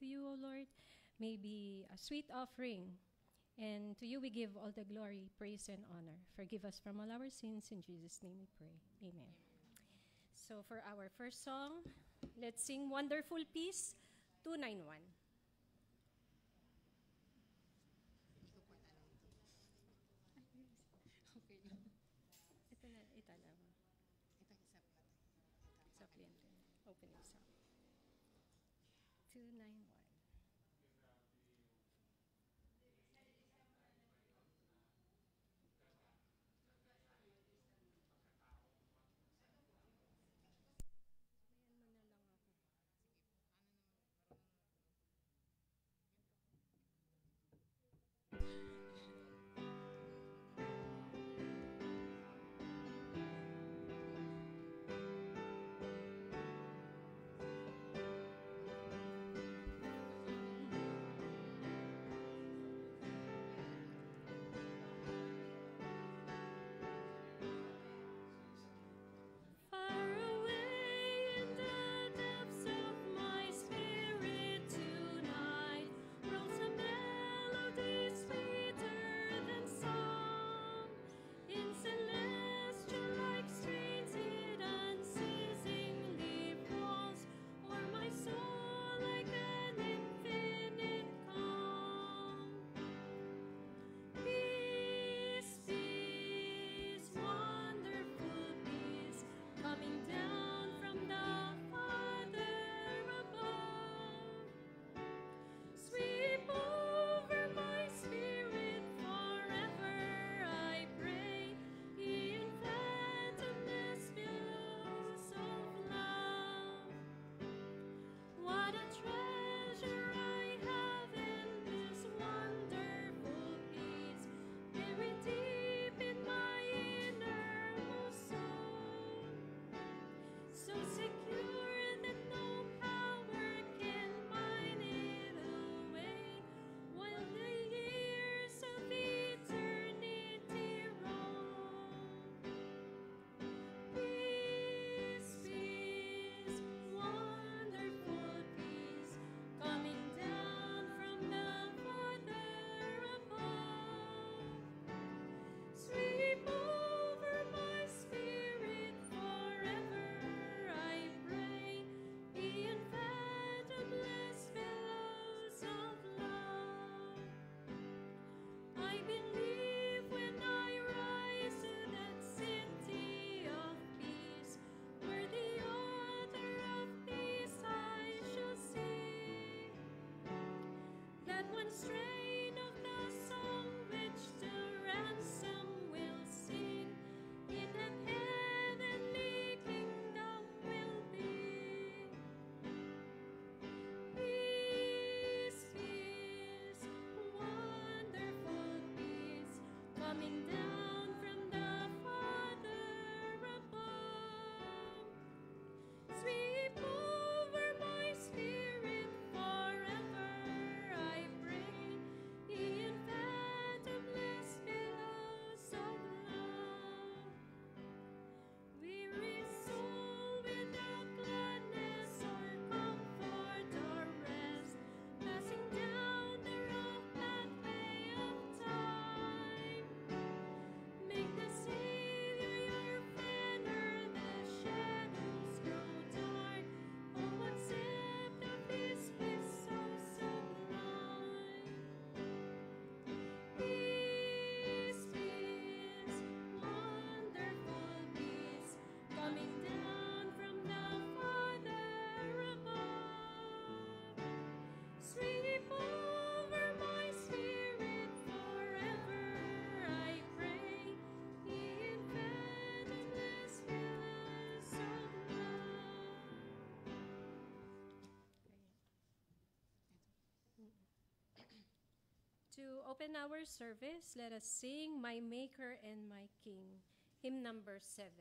to you, O Lord, may be a sweet offering. And to you we give all the glory, praise, and honor. Forgive us from all our sins. In Jesus' name we pray. Amen. So for our first song, let's sing Wonderful Peace, 291. Ito na, itala mo. Sa cliente. Opening song. 291. To open our service, let us sing My Maker and My King, hymn number 7.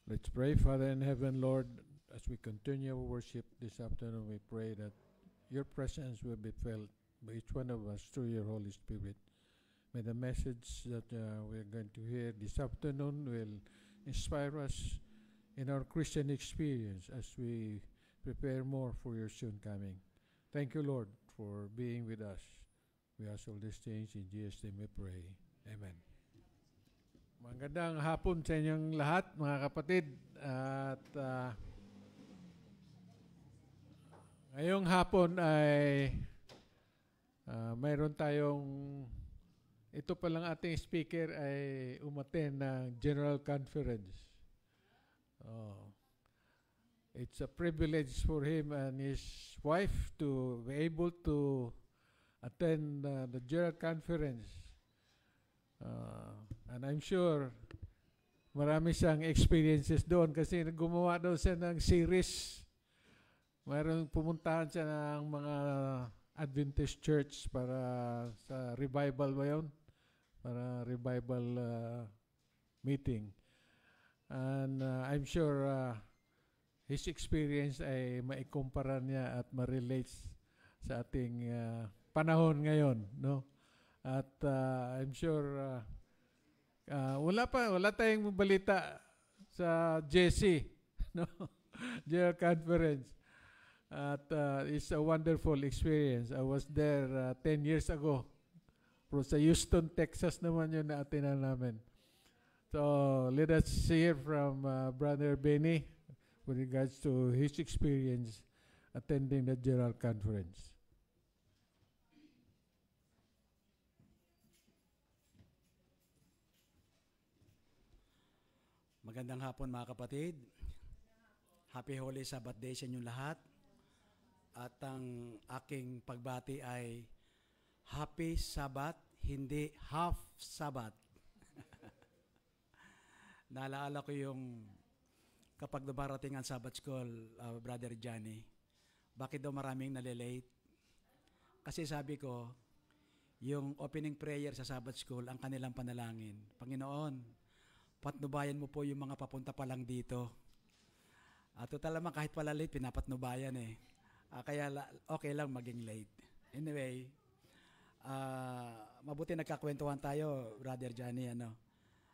Let's pray. Father in heaven, Lord, as we continue our worship this afternoon, we pray that your presence will be felt by each one of us through your Holy Spirit. May the message that we're going to hear this afternoon will inspire us in our Christian experience as we prepare more for your soon coming. Thank you, Lord, for being with us. We ask all these things in Jesus' name we pray. Amen. Magandang hapon sa inyong lahat, mga kapatid. At ngayong hapon ay mayroon tayong, ito palang ating speaker ay umattend ng General Conference. It's a privilege for him and his wife to be able to attend the General Conference. And I'm sure marami siyang experiences doon kasi gumawa daw siya ng series. Mayroong pumuntahan siya ng mga Adventist Church para sa revival ba yun? Para revival meeting. And I'm sure his experience ay maikumpara niya at ma-relate sa ating panahon ngayon, no? At I'm sure wala tayong balita sa JC, no? General Conference. At it's a wonderful experience. I was there 10 years ago. Pero sa Houston, Texas naman yun na atinan namin. So let us hear from Brother Benny with regards to his experience attending the General Conference. Magandang hapon mga kapatid. Happy Holy Sabbath Day sa inyong lahat. At ang aking pagbati ay Happy Sabbath, hindi Half Sabbath. Naalaala ko yung kapag dumarating ang Sabbath School, Brother Johnny, bakit daw maraming nalilate? Kasi sabi ko, yung opening prayer sa Sabbath School, ang kanilang panalangin, Panginoon, patnubayan mo po yung mga papunta pa lang dito. Total naman kahit pala late, pinapatnubayan eh. Kaya okay lang maging late. Anyway, mabuti nagkakwentuhan tayo, Brother Johnny, ano?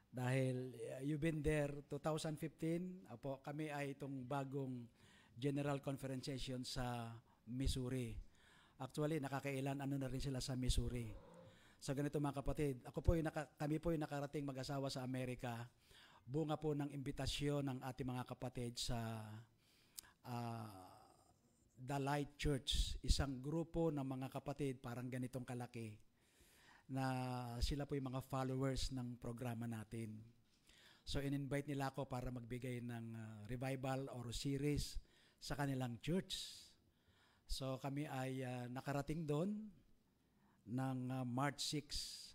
Dahil you've been there 2015, kami ay itong bagong General Conference session sa Missouri. Actually, nakakailan na rin sila sa Missouri. So ganito mga kapatid, kami po yung nakarating mag-asawa sa Amerika, bunga po ng imbitasyon ng ating mga kapatid sa The Light Church, isang grupo ng mga kapatid parang ganitong kalaki na sila po yung mga followers ng programa natin. So in-invite nila ako para magbigay ng revival or series sa kanilang church. So kami ay nakarating doon ng March 6.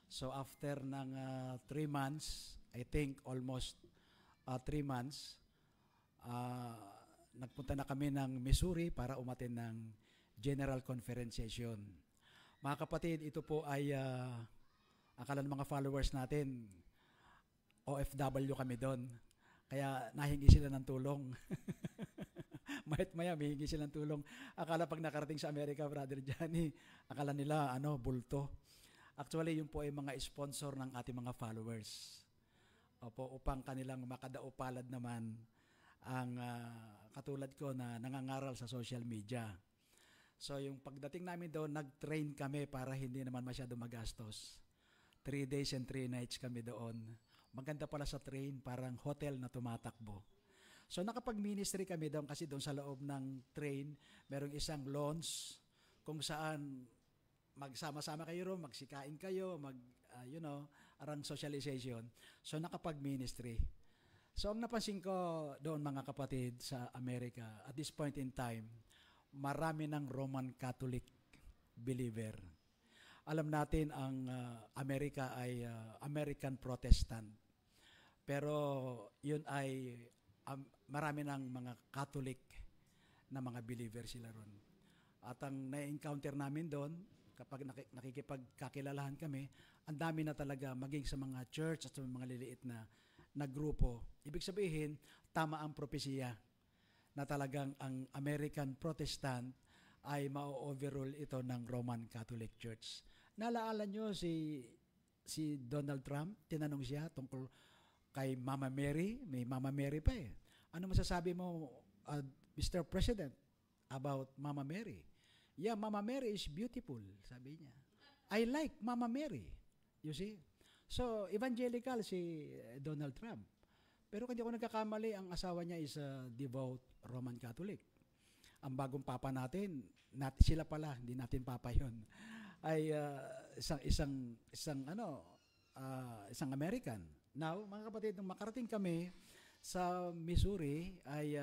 So after ng 3 months, I think almost 3 months, nagpunta na kami ng Missouri para umattend ng General Conference session. Mga kapatid, ito po ay akala ng mga followers natin, OFW kami doon. Kaya nahingi sila ng tulong. Maya may hingi silang tulong. Akala pag nakarating sa Amerika, Brother Johnny, akala nila bulto. Actually, yun po ay mga sponsor ng ating mga followers. Upang kanilang makadaupalad naman ang katulad ko na nangangaral sa social media. So yung pagdating namin doon, nag-train kami para hindi naman masyado magastos. 3 days and 3 nights kami doon. Maganda pala sa train, parang hotel na tumatakbo. So nakapag-ministry kami doon kasi doon sa loob ng train, merong isang lounge kung saan magsama-sama kayo ron, magsikain kayo, arang socialization. So nakapag-ministry. So ang napansin ko doon mga kapatid sa Amerika, at this point in time, marami ng Roman Catholic believer. Alam natin ang Amerika ay American Protestant. Pero yun ay marami ng mga Catholic na mga believer sila ron. At ang na-encounter namin doon, kapag nakikipagkakilalahan kami, ang dami na talaga maging sa mga church at sa mga liliit na na grupo. Ibig sabihin, tama ang propesiya na talagang ang American Protestant ay ma-overrule ito ng Roman Catholic Church. Naalala nyo si Donald Trump, tinanong siya tungkol kay Mama Mary, may Mama Mary pa eh. Ano masasabi mo, Mr. President, about Mama Mary? Yeah, Mama Mary is beautiful, sabi niya. I like Mama Mary. You see? So, evangelical si Donald Trump. Pero kung di ako nagkakamali, ang asawa niya is a devout Roman Catholic. Ang bagong papa natin, sila pala, hindi natin papa yun, ay isang American. Now, mga kapatid, nung makarating kami sa Missouri, ay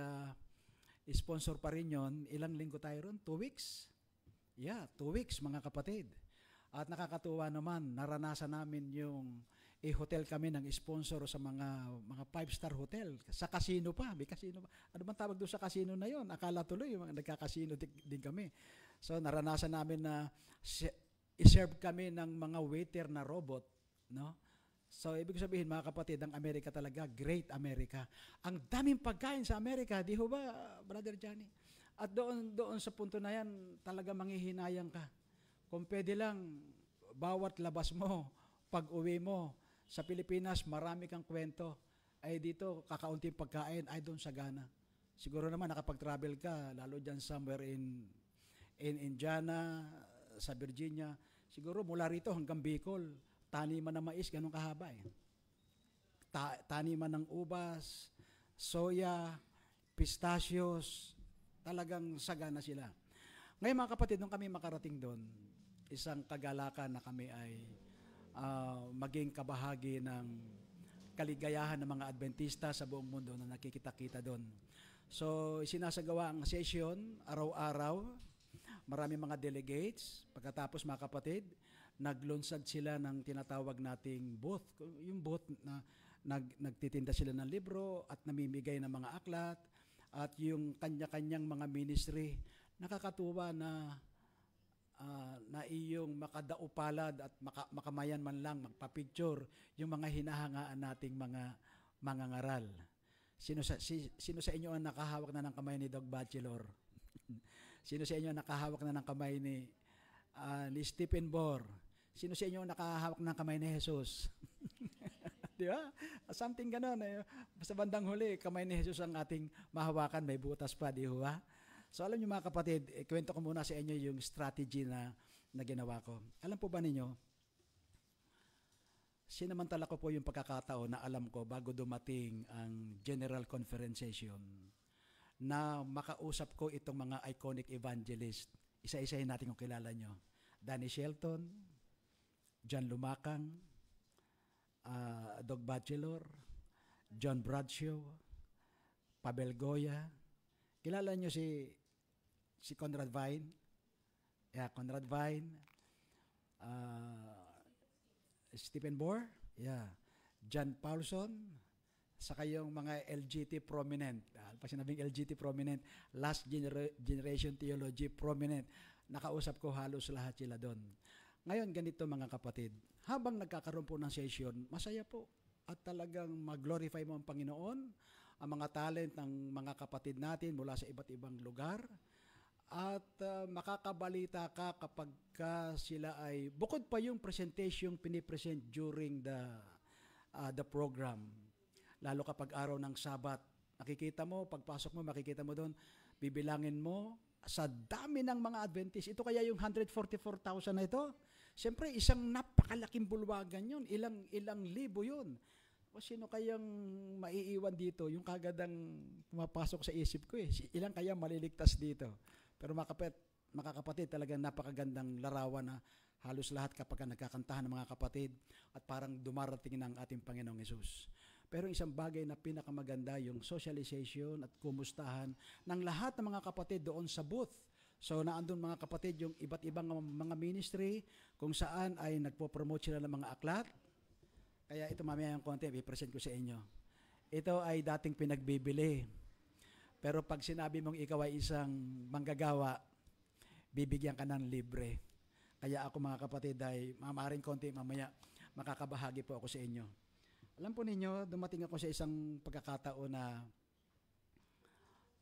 sponsor pa rin yun. Ilang linggo tayo ron? 2 weeks? Yeah, 2 weeks, mga kapatid. At nakakatuwa naman, naranasan namin yung hotel kami ng sponsor sa mga 5-star hotel. Sa casino pa, may casino pa. Ano bang tawag doon sa casino na yon? Akala tuloy, nagka-casino din kami. So, naranasan namin na i-serve kami ng mga waiter na robot, no? So, ibig sabihin, mga kapatid, ang Amerika talaga, great America. Ang daming pagkain sa Amerika, di ho ba, Brother Johnny? At doon sa punto na yan, talaga manghihinayang ka. Kung pwede lang, bawat labas mo, pag uwi mo, sa Pilipinas, marami kang kwento. Ay dito, kakaunting pagkain, ay doon sa Ghana. Siguro naman, nakapag-travel ka, lalo dyan somewhere in Indiana, sa Virginia. Siguro mula rito hanggang Bicol, taniman ng mais, ganun kahaba eh. Taniman ng ubas, soya, pistachios, talagang sagana sila. Ngayon mga kapatid, nung kami makarating doon, isang kagalakan na kami ay maging kabahagi ng kaligayahan ng mga Adventista sa buong mundo na nakikita-kita doon. So, sinasagawa ang session araw-araw, marami mga delegates. Pagkatapos mga kapatid, naglunsad sila ng tinatawag nating booth. Yung booth na nagtitinda sila ng libro at namimigay ng mga aklat at yung kanya-kanyang mga ministry. Nakakatuwa na iyong makadaupalad at makamayan man lang, magpa-picture yung mga hinahangaan nating mga ngaral. Sino sa inyo ang nakahawak na ng kamay ni Doug Batchelor? Sino sa inyo ang nakahawak na ng kamay ni Stephen Bohr? Sino sa inyo ang nakahawak ng kamay ni Jesus? Di ba? Something ganon. Sa bandang huli, kamay ni Jesus ang ating mahawakan, may butas pa, di ba? So alam niyo mga kapatid, kwento ko muna sa inyo yung strategy na ginawa ko. Alam po ba ninyo, sinamantala ko po yung pagkakataon na alam ko bago dumating ang General Conference Session na makausap ko itong mga iconic evangelist. Isa-isahin natin kung kilala nyo. Danny Shelton, John Lumakang, Doug Batchelor, John Bradshaw, Pavel Goya. Kilala nyo si Conrad Vine? Yeah, Conrad Vine. Stephen Bohr? Yeah. John Paulson? Saka yung mga LGT prominent. Pag sinabing LGT prominent, last generation theology prominent. Nakausap ko halos lahat sila doon. Ngayon, ganito mga kapatid. Habang nagkakaroon po ng session, masaya po. At talagang mag-glorify mo ang Panginoon, ang mga talent ng mga kapatid natin mula sa iba't ibang lugar. At makakabalita ka kapag sila ay, bukod pa yung presentation pinipresent during the program. Lalo kapag araw ng Sabat, nakikita mo, pagpasok mo, makikita mo doon, bibilangin mo, sa dami ng mga Adventist. Ito kaya yung 144,000 na ito? Siyempre, isang napakalaking bulwagan yun. Ilang libo yun. O sino kayang maiiwan dito? Yung kagadang pumapasok sa isip ko eh. Ilang kaya maliligtas dito? Pero mga kapatid, talagang napakagandang larawan na halos lahat kapag nagkakantahan ng mga kapatid at parang dumarating ng ating Panginoong Hesus. Pero isang bagay na pinakamaganda, yung socialization at kumustahan ng lahat ng mga kapatid doon sa booth. So naandun mga kapatid yung iba't ibang mga ministry kung saan ay nagpo-promote sila ng mga aklat. Kaya ito mamaya yung konti, i-present ko sa inyo. Ito ay dating pinagbibili. Pero pag sinabi mong ikaw ay isang manggagawa, bibigyan ka ng libre. Kaya ako mga kapatid ay mamaring konti mamaya makakabahagi po ako sa inyo. Alam po ninyo, dumating ako sa isang pagkakataon na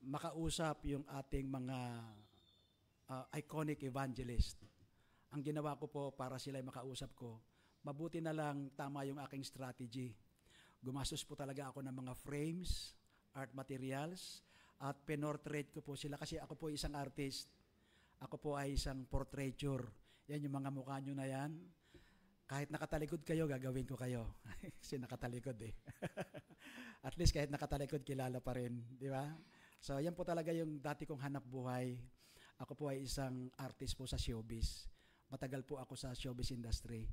makausap yung ating mga iconic evangelist. Ang ginawa ko po para sila makausap ko, mabuti na lang tama yung aking strategy. Gumastos po talaga ako ng mga frames, art materials, at pinortrait ko po sila kasi ako po isang artist. Ako po ay isang portraiture. Yan yung mga mukha nyo na yan. Kahit nakatalikod kayo, gagawin ko kayo. Kasi nakatalikod eh. At least kahit nakatalikod, kilala pa rin. Di ba? So yan po talaga yung dati kong hanap buhay. Ako po ay isang artist po sa showbiz. Matagal po ako sa showbiz industry.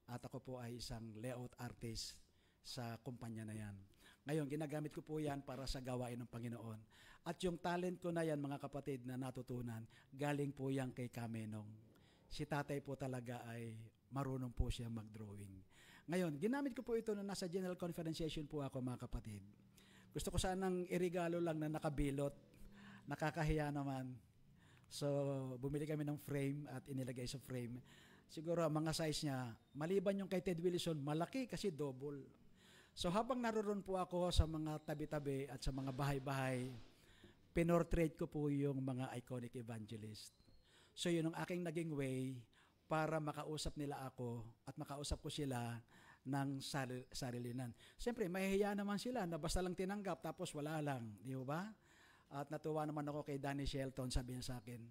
At ako po ay isang layout artist sa kumpanya na yan. Ngayon, ginagamit ko po yan para sa gawain ng Panginoon. At yung talent ko na yan, mga kapatid, na natutunan, galing po yan kay Kamenong. Si tatay po talaga ay marunong po siya mag-drawing. Ngayon, ginamit ko po ito na nasa general conferenciation po ako, mga kapatid. Gusto ko sanang irigalo lang na nakabilot. Nakakahiya naman. So, bumili kami ng frame at inilagay sa frame. Siguro, mga size niya, maliban yung kay Ted Wilson, malaki kasi double. So, habang naroon po ako sa mga tabi-tabi at sa mga bahay-bahay, pinortrait ko po yung mga iconic evangelist. So, yun ang aking naging way para makausap nila ako at makausap ko sila ng sarilinan. Siyempre, mahihiya naman sila na basta lang tinanggap tapos wala lang. Di ba? At natuwa naman ako kay Danny Shelton, sabi niya sa akin,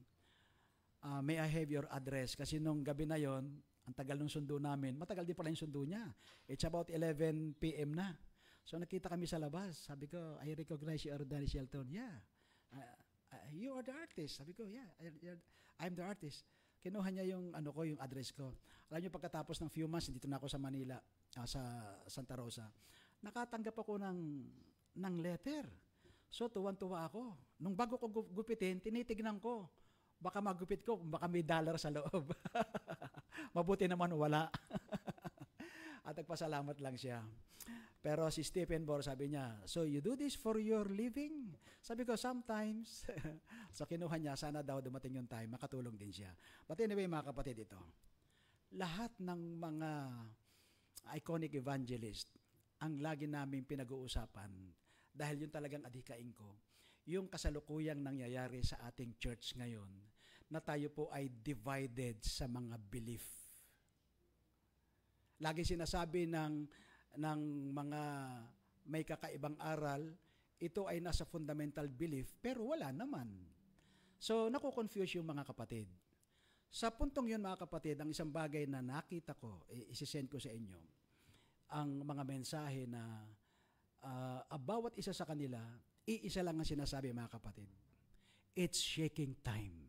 may I have your address? Kasi nung gabi na yon, ang tagal ng sundo namin, matagal din pala yung sundo niya. It's about 11 p.m. na. So nakita kami sa labas. Sabi ko, I recognize you are Danny Shelton. Yeah. You are the artist. Sabi ko, yeah, I'm the artist. Kinuha niya yung yung address ko. Alam niyo, pagkatapos ng few months, dito na ako sa Manila, sa Santa Rosa, nakatanggap ako ng letter. So, tuwan-tuwa ako. Nung bago ko gupitin, tinitignan ko. Baka magupit ko, baka may dollar sa loob. Mabuti naman wala. At nagpasalamat lang siya. Pero si Stephen Bor, sabi niya, so you do this for your living? Sabi ko, sometimes. So kinuha niya, sana daw dumating yung time, makatulong din siya. But anyway, mga kapatid, ito. Lahat ng mga iconic evangelist, ang lagi namin pinag-uusapan, dahil yun talagang adhikain ko, yung kasalukuyang nangyayari sa ating church ngayon, na tayo po ay divided sa mga belief. Lagi sinasabi ng mga may kakaibang aral, ito ay nasa fundamental belief, pero wala naman. So, nakukonfuse yung mga kapatid. Sa puntong yun, mga kapatid, ang isang bagay na nakita ko, isisend ko sa inyo, ang mga mensahe na bawat isa sa kanila, iisa lang ang sinasabi, mga kapatid. It's shaking time.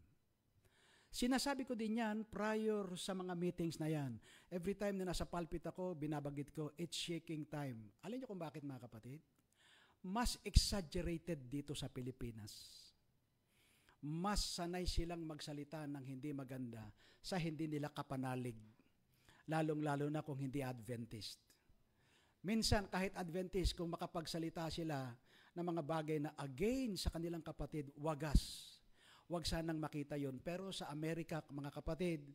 Sinasabi ko din yan prior sa mga meetings na yan. Every time na nasa pulpit ako, binabagit ko, it's shaking time. Alam niyo kung bakit, mga kapatid? Mas exaggerated dito sa Pilipinas. Mas sanay silang magsalita ng hindi maganda sa hindi nila kapanalig. Lalong-lalo na kung hindi Adventist. Minsan, kahit Adventist, kung makapagsalita sila ng mga bagay na again sa kanilang kapatid, wagas. Huwag sanang makita yon. Pero sa Amerika, mga kapatid,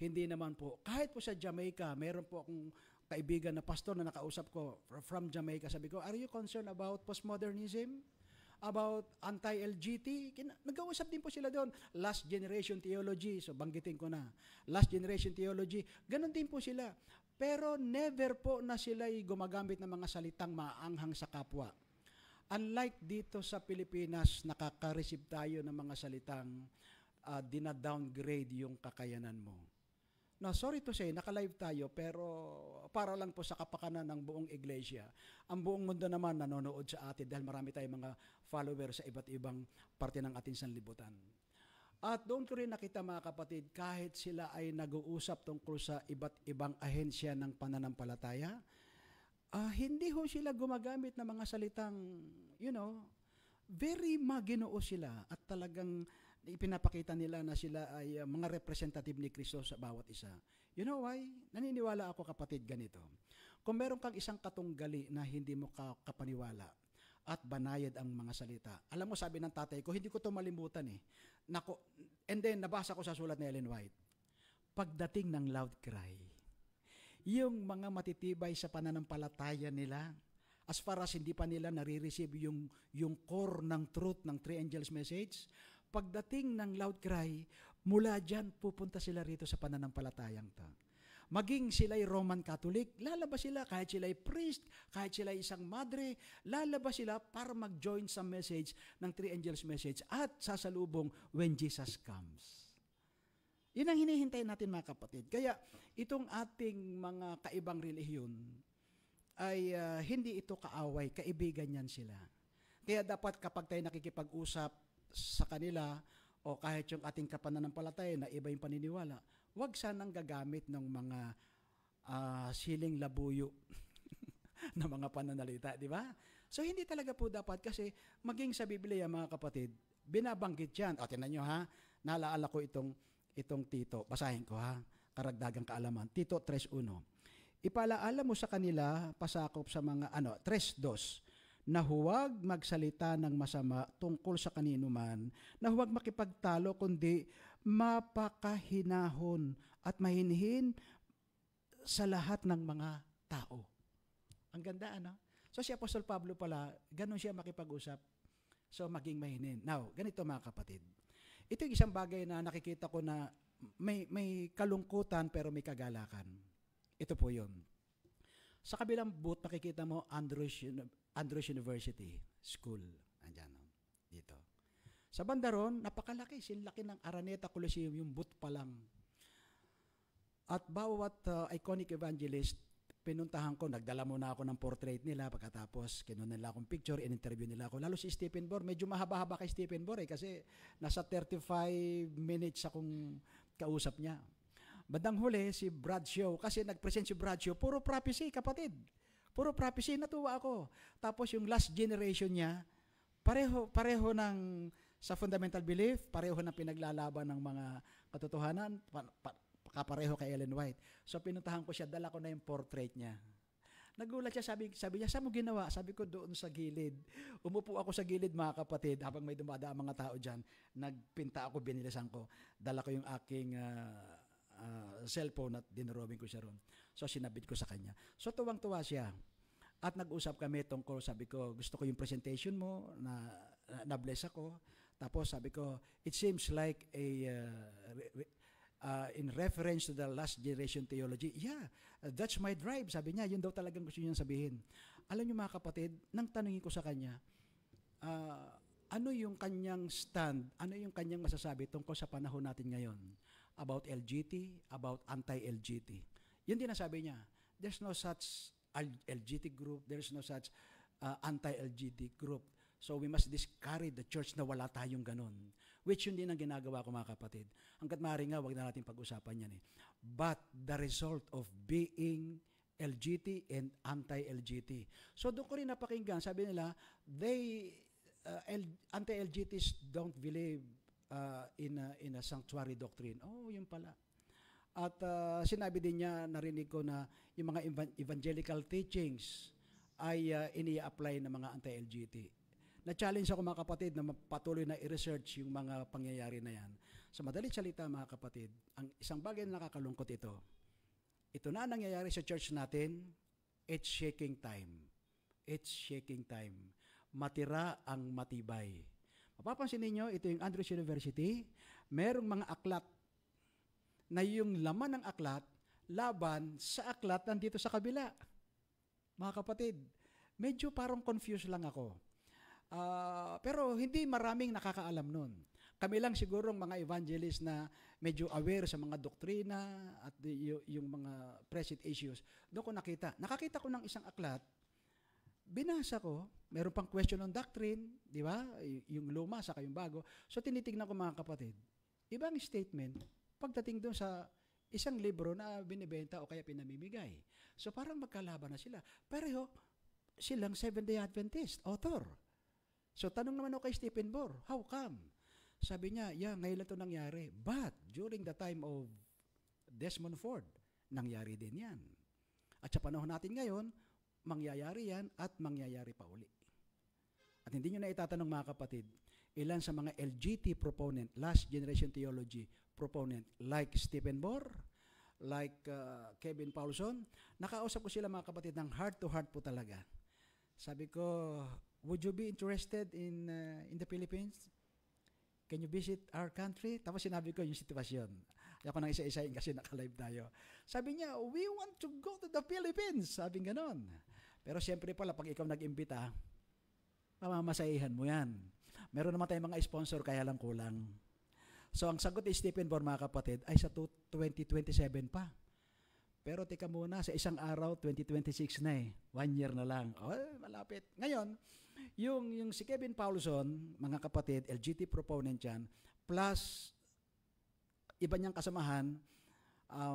hindi naman po. Kahit po sa Jamaica, meron po akong kaibigan na pastor na nakausap ko from Jamaica. Sabi ko, are you concerned about postmodernism? About anti-LGBT? Nag-uusap din po sila doon. Last generation theology. So, banggitin ko na. Last generation theology. Ganon din po sila. Pero never po na sila'y gumagamit ng mga salitang maanghang sa kapwa. Unlike dito sa Pilipinas, nakaka-receive tayo ng mga salitang dina-downgrade yung kakayanan mo. No, sorry to say, naka-live tayo, pero para lang po sa kapakanan ng buong iglesia. Ang buong mundo naman nanonood sa atin dahil marami tayong mga followers sa iba't ibang parte ng ating sanlibutan. At doon ko rin nakita, mga kapatid, kahit sila ay nag-uusap tungkol sa iba't ibang ahensya ng pananampalataya, hindi ho sila gumagamit ng mga salitang, very maginoo sila at talagang ipinapakita nila na sila ay mga representative ni Kristo sa bawat isa. You know why? Naniniwala ako, kapatid, ganito. Kung meron kang isang katunggali na hindi mo kapaniwala at banayad ang mga salita, alam mo, sabi ng tatay ko, hindi ko ito malimutan eh. And then, nabasa ko sa sulat ni Ellen White, pagdating ng loud cry, yung mga matitibay sa pananampalataya nila, as far as hindi pa nila nare-receive yung core ng truth ng Three Angels message, pagdating ng loud cry, mula dyan pupunta sila rito sa pananampalatayang to. Maging sila'y Roman Catholic, lalabas sila kahit sila'y priest, kahit sila'y isang madre, lalabas sila para mag-join sa message ng Three Angels message at sasalubong when Jesus comes. Yun ang hinihintay natin mga kapatid. Kaya itong ating mga kaibang relihiyon ay hindi ito kaaway, kaibigan yan sila. Kaya dapat kapag tayo nakikipag-usap sa kanila o kahit yung ating kapananampalataya na iba yung paniniwala, huwag sanang gagamit ng mga siling labuyo na mga pananalita, di ba? So hindi talaga po dapat kasi maging sa Biblia mga kapatid, binabanggit yan. O tinan nyo ha, naalala ko itong Tito, basahin ko ha, karagdagang kaalaman. Tito 3:1. Ipalaala mo sa kanila, pasakop sa mga 3:2, na huwag magsalita ng masama tungkol sa kanino man, na huwag makipagtalo kundi mapakahinahon at mahinhin sa lahat ng mga tao. Ang ganda, ano? So si Apostol Pablo pala, ganun siya makipag-usap. So maging mahinin. Now, ganito mga kapatid. Ito yung isang bagay na nakikita ko na may kalungkutan pero may kagalakan. Ito po yun. Sa kabilang booth, nakikita mo Andrews University School. Andyan, dito. Sa banda ron, napakalaki. Sinlaki ng Araneta Coliseum, yung booth pa lang. At bawat iconic evangelist, pinuntahan ko, nagdala muna ako ng portrait nila, pagkatapos kinuha nila akong picture, in-interview nila ako. Lalo si Stephen Bohr, medyo mahaba-haba kay Stephen Bohr kasi nasa 35 minutes akong kausap niya. Bandang huli, si Bradshaw, kasi nag-present si Bradshaw, puro prophecy, kapatid. Puro prophecy, natuwa ako. Tapos yung last generation niya, pareho ng sa fundamental belief, pareho ng pinaglalaban ng mga katotohanan, kapareho kay Ellen White. So pinuntahan ko siya, dala ko na yung portrait niya. Nagulat siya, sabi niya, saan mo ginawa? Sabi ko, doon sa gilid. Umupo ako sa gilid mga kapatid, habang may dumadaang mga tao dyan, nagpinta ako, binilisan ko. Dala ko yung aking cellphone at dinrobing ko siya ron. So sinabit ko sa kanya. So tuwang-tuwa siya. At nag-usap kami tungkol, sabi ko, gusto ko yung presentation mo, na-bless ako. Tapos sabi ko, it seems like in reference to the last generation theology, yeah, that's my drive. Sabi niya, yun daw talagang gusto niyang sabihin. Alam niyo mga kapatid, nang tanungin ko sa kanya, ano yung kanyang stand, ano yung kanyang masasabi tungkol sa panahon natin ngayon? About LGT, about anti-LGT. Yun din ang sabi niya, there's no such LGT group, there's no such anti-LGT group. So we must discourage the church na wala tayong ganun. Which yun din ang ginagawa ko mga kapatid. Hanggat maaari nga, wag na natin pag-usapan yan eh. But the result of being LGT and anti-LGT. So doon ko rin napakinggan, sabi nila, anti-LGTs don't believe in a sanctuary doctrine. Oh, yun pala. At sinabi din niya, narinig ko na yung mga evangelical teachings ay ini-apply ng mga anti-LGT. Na-challenge ako mga kapatid na patuloy na i-research yung mga pangyayari na yan. Sa madaling salita mga kapatid, ang isang bagay na nakakalungkot ito na nangyayari sa church natin, it's shaking time. It's shaking time. Matira ang matibay. Mapapansin ninyo, ito yung Andrews University, merong mga aklat na yung laman ng aklat, laban sa aklat nandito sa kabila. Mga kapatid, medyo parang confused lang ako. Pero hindi maraming nakakaalam nun. Kami lang sigurong mga evangelist na medyo aware sa mga doktrina at yung mga present issues. Doon ko nakakita ko ng isang aklat, binasa ko, meron pang question on doctrine, di ba? Yung luma saka yung bago. So tinitignan ko mga kapatid, ibang statement pagdating doon sa isang libro na binibenta o kaya pinamimigay. So parang magkalaban na sila. Pero silang Seventh-day Adventist, author. So tanong naman ako kay Stephen Bohr, how come? Sabi niya, yeah, ngayon lang ito nangyari. But during the time of Desmond Ford, nangyari din yan. At sa panahon natin ngayon, mangyayari yan at mangyayari pa uli. At hindi nyo na itatanong mga kapatid, ilan sa mga LGT proponent, last generation theology proponent, like Stephen Bohr, like Kevin Paulson, nakausap ko sila mga kapatid ng heart to heart po talaga. Sabi ko, would you be interested in the Philippines? Can you visit our country? Tapos sinabi ko yung sitwasyon. Ako nang isa-isahin kasi naka-live tayo. Sabi niya, we want to go to the Philippines. Sabi ganon. Pero siyempre pala, pag ikaw nag-imbita, pamamasahihan mo yan. Meron naman tayong mga sponsor, kaya lang kulang. So ang sagot ni Stephen Bohr, mga kapatid, ay sa 2027 pa. Pero teka muna, sa isang araw, 2026 na eh. 1 year na lang. Oh, malapit. Ngayon, yung si Kevin Paulson, mga kapatid, LGT proponent yan, plus iba niyang kasamahan,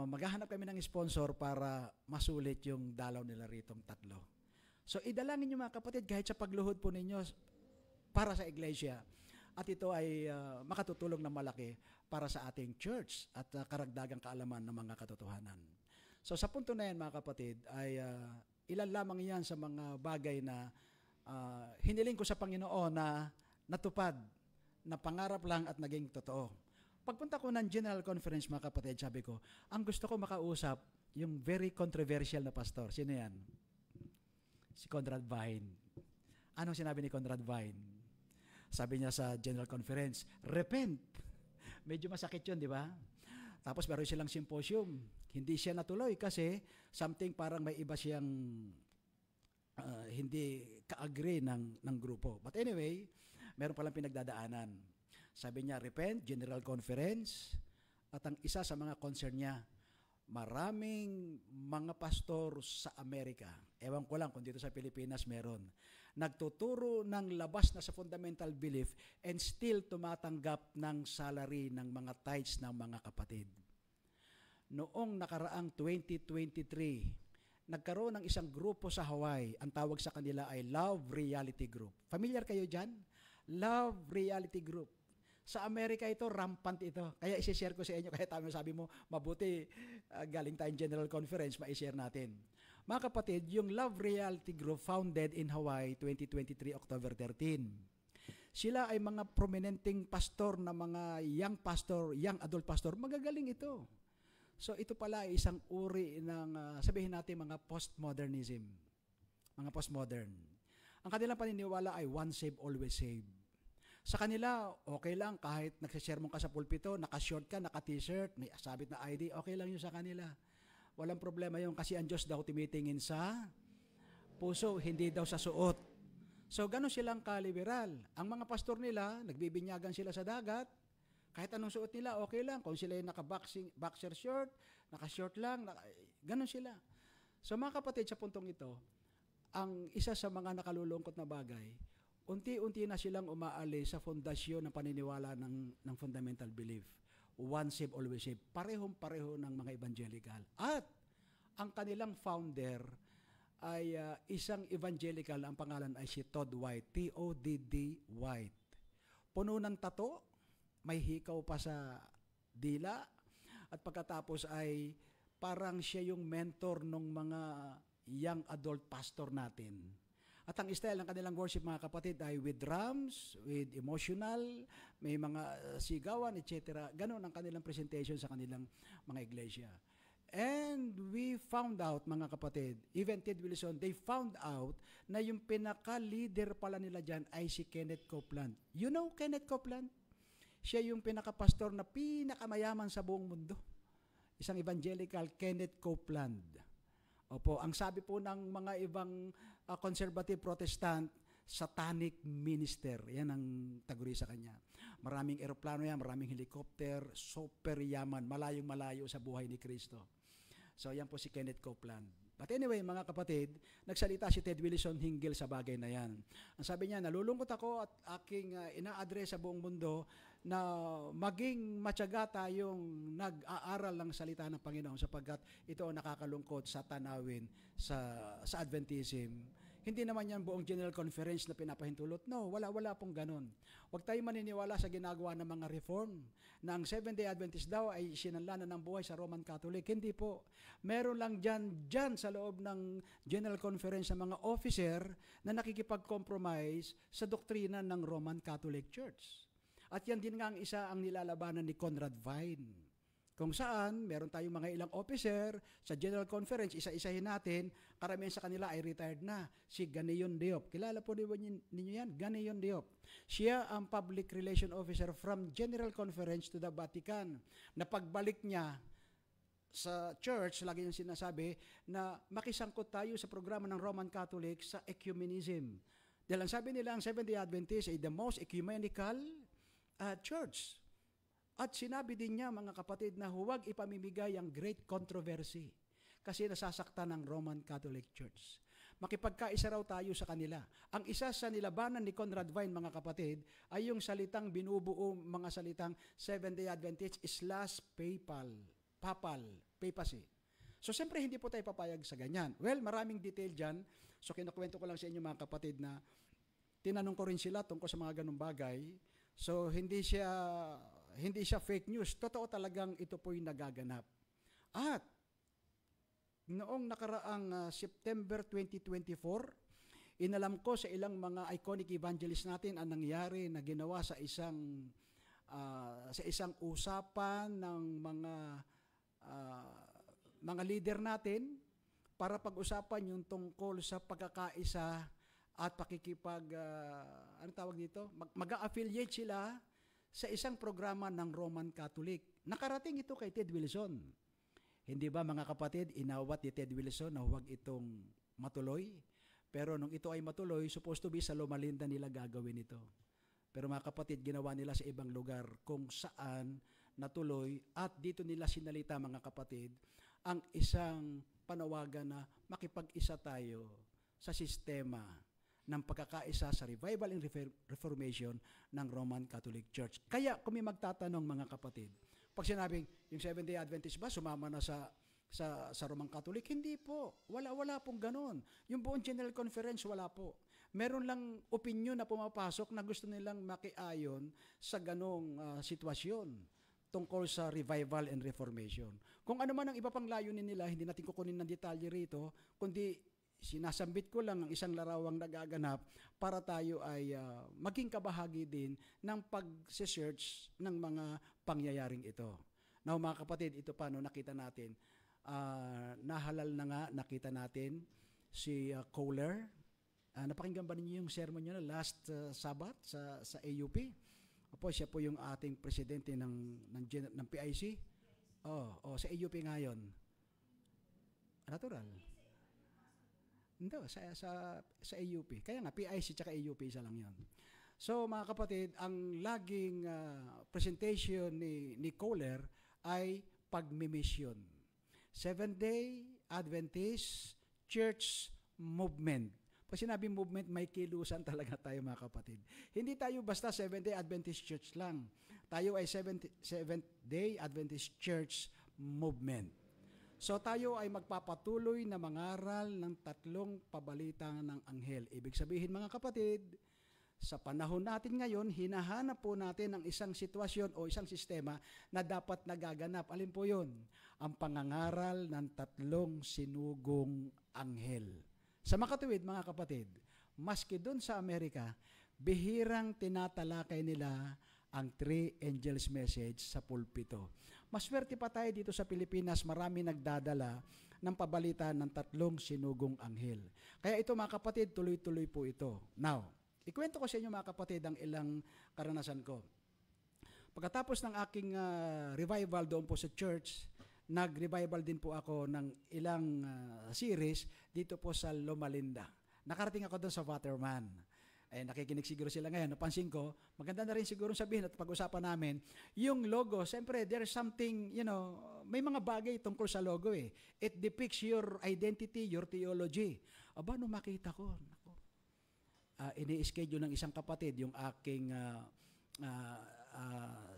maghahanap kami ng sponsor para masulit yung dalaw nila ritong 3. So idalangin niyo mga kapatid, kahit sa pagluhod po ninyo para sa iglesia. At ito ay makatutulong na malaki para sa ating church at karagdagang kaalaman ng mga katotohanan. So sa punto na yan mga kapatid, ay ilan lamang yan sa mga bagay na hiniling ko sa Panginoon na natupad, na pangarap lang at naging totoo. Pagpunta ko ng General Conference mga kapatid, sabi ko, ang gusto ko makausap, yung very controversial na pastor. Sino yan? Si Conrad Vine. Anong sinabi ni Conrad Vine? Sabi niya sa General Conference, repent. Medyo masakit yun, di ba? Tapos meron silang symposium. Hindi siya natuloy kasi something parang may iba siyang hindi ka-agree ng grupo. But anyway, meron palang pinagdadaanan. Sabi niya, repent, General Conference, at ang isa sa mga concern niya, maraming mga pastor sa Amerika, ewan ko lang kung dito sa Pilipinas meron, nagtuturo ng labas na sa fundamental belief and still tumatanggap ng salary ng mga tithes ng mga kapatid. Noong nakaraang 2023, nagkaroon ng isang grupo sa Hawaii, ang tawag sa kanila ay Love Reality Group. Familiar kayo dyan? Love Reality Group. Sa Amerika ito, rampant ito. Kaya isi-share ko sa inyo, kaya tama sabi mo, mabuti galing tayong General Conference, ma-share natin. Mga kapatid, yung Love Reality Group founded in Hawaii 2023, October 13. Sila ay mga prominenteng pastor na mga young adult pastor. Magagaling ito. So ito pala ay isang uri ng, sabihin natin, mga postmodernism. Mga postmodern. Ang kanilang paniniwala ay once saved, always saved. Sa kanila, okay lang kahit nagsisermon ka sa pulpito, naka-short ka, naka-t-shirt, may sabit na ID, okay lang yun sa kanila. Walang problema yun kasi ang Diyos daw tumitingin sa puso, hindi daw sa suot. So, gano'n silang kaliberal. Ang mga pastor nila, nagbibinyagan sila sa dagat, kahit anong suot nila, okay lang. Kung sila yung naka-boxer short, naka-short lang, gano'n sila. So, mga kapatid, sa puntong ito, ang isa sa mga nakalulungkot na bagay, unti-unti na silang umaalis sa fondasyon ng paniniwala ng fundamental belief. Once saved, always saved. Parehong-pareho ng mga evangelical. At ang kanilang founder ay isang evangelical, ang pangalan ay si Todd White, T-O-D-D White. Puno ng tato, may hikaw pa sa dila, at pagkatapos ay parang siya yung mentor ng mga young adult pastor natin. At ang style ng kanilang worship, mga kapatid, ay with drums, with emotional, may mga sigawan, etc. Ganon ang kanilang presentation sa kanilang mga iglesia. And we found out, mga kapatid, even Ted Wilson, they found out na yung pinaka-leader pala nila dyan ay si Kenneth Copeland. You know Kenneth Copeland? Siya yung pinaka-pastor na pinakamayaman sa buong mundo. Isang evangelical, Kenneth Copeland. Opo, ang sabi po ng mga ibang conservative Protestant, satanic minister. Yan ang taguri sa kanya. Maraming eroplano yan, maraming helicopter, super yaman, malayong-malayo sa buhay ni Kristo. So yan po si Kenneth Copeland. But anyway, mga kapatid, nagsalita si Ted Wilson hinggil sa bagay na yan. Ang sabi niya, nalulungkot ako at aking ina-address sa buong mundo na maging matyaga tayong nag-aaral ng salita ng Panginoon sapagkat ito ang nakakalungkot sa tanawin sa Adventism. Hindi naman yan buong General Conference na pinapahintulot. No, wala pong ganun. Huwag tayong maniniwala sa ginagawa ng mga reform na ang Seventh-day Adventist daw ay sinanlanan ng buhay sa Roman Catholic. Hindi po. Meron lang dyan sa loob ng General Conference ng mga officer na nakikipag-compromise sa doktrina ng Roman Catholic Church. At yan din nga ang isa ang nilalabanan ni Conrad Vine. Kung saan, meron tayong mga ilang officer, sa General Conference, isa-isahin natin, karamihan sa kanila ay retired na. Si Ganayon Diop. Kilala po ninyo yan? Ganayon Diop. Siya ang Public Relation Officer from General Conference to the Vatican. Na pagbalik niya sa church, lagi niyang sinasabi na makisangkot tayo sa programa ng Roman Catholic sa ecumenism. Dahil ang sabi nila, ang Seventh-day Adventist ay the most ecumenical church. At sinabi din niya, mga kapatid, na huwag ipamimigay ang great controversy kasi nasasaktan ng Roman Catholic Church. Makipagkaisa raw tayo sa kanila. Ang isa sa nilabanan ni Conrad Vine, mga kapatid, ay yung salitang binubuo, mga salitang Seventh-day Adventist /papal, papacy. So, siyempre, hindi po tayo papayag sa ganyan. Well, maraming detail dyan. So, kinukwento ko lang sa inyo, mga kapatid, na tinanong ko rin sila tungkol sa mga ganung bagay. So, hindi siya fake news. Totoo talagang ito po'y nagaganap. At noong nakaraang September 2024, inalam ko sa ilang mga iconic evangelists natin ang nangyari na ginawa sa isang usapan ng mga leader natin para pag-usapan yung tungkol sa pagkakaisa at ano tawag dito? Mag-a-affiliate sila sa isang programa ng Roman Catholic. Nakarating ito kay Ted Wilson. Hindi ba, mga kapatid, inawat ni Ted Wilson na huwag itong matuloy? Pero nung ito ay matuloy, supposed to be sa Loma Linda nila gagawin ito. Pero mga kapatid, ginawa nila sa ibang lugar kung saan natuloy at dito nila sinalita, mga kapatid, ang isang panawagan na makipag-isa tayo sa sistema ng pagkakaisa sa revival and reformation ng Roman Catholic Church. Kaya kung may magtatanong, mga kapatid, pag sinabing yung Seventh-day Adventist ba sumama na sa Roman Catholic? Hindi po. Wala pong ganon. Yung buong General Conference, wala po. Meron lang opinion na pumapasok na gusto nilang makiayon sa ganong sitwasyon tungkol sa revival and reformation. Kung ano man ang iba pang layunin nila, hindi natin kukunin ng detalye rito, kundi sinasambit ko lang ang isang larawang nagaganap para tayo ay maging kabahagi din ng pag-search ng mga pangyayaring ito. Now, mga kapatid, ito pa, no, nakita natin, nahalal na nga, nakita natin si Kohler. Napakinggan ba ninyo yung sermon niya na last Sabbath sa AUP? Opo, siya po yung ating presidente ng PIC. Sa AUP ngayon. Natural. Hindi, sa AUP. Kaya nga, PIC tsaka AUP, isa lang yun. So, mga kapatid, ang laging presentation ni Kohler ay pagmimisyon. Seventh-day Adventist Church Movement. Pag sinabi movement, may kilusan talaga tayo, mga kapatid. Hindi tayo basta Seventh-day Adventist Church lang. Tayo ay Seventh-day Adventist Church Movement. So tayo ay magpapatuloy na mangaral ng 3 pabalita ng anghel. Ibig sabihin, mga kapatid, sa panahon natin ngayon, hinahanap po natin ang isang sitwasyon o isang sistema na dapat nagaganap. Alin po yun? Ang pangangaral ng 3 sinugong anghel. Sa makatuwid, mga kapatid, maski doon sa Amerika, bihirang tinatalakay nila ang 3 angels message sa pulpito. Maswerte pa tayo dito sa Pilipinas, marami nagdadala ng pabalita ng 3 sinugong anghel. Kaya ito, mga kapatid, tuloy-tuloy po ito. Now, ikwento ko sa inyo, mga kapatid, ang ilang karanasan ko. Pagkatapos ng aking revival doon po sa church, nag-revival din po ako ng ilang series dito po sa Loma Linda. Nakarating ako doon sa Waterman. Nakikinig siguro sila ngayon. Napansin ko, maganda na rin siguro sabihin at pag-usapan namin, yung logo, siyempre, there's something, may mga bagay tungkol sa logo eh. It depicts your identity, your theology. Aba, nung makita ko, ini-schedule ng isang kapatid yung aking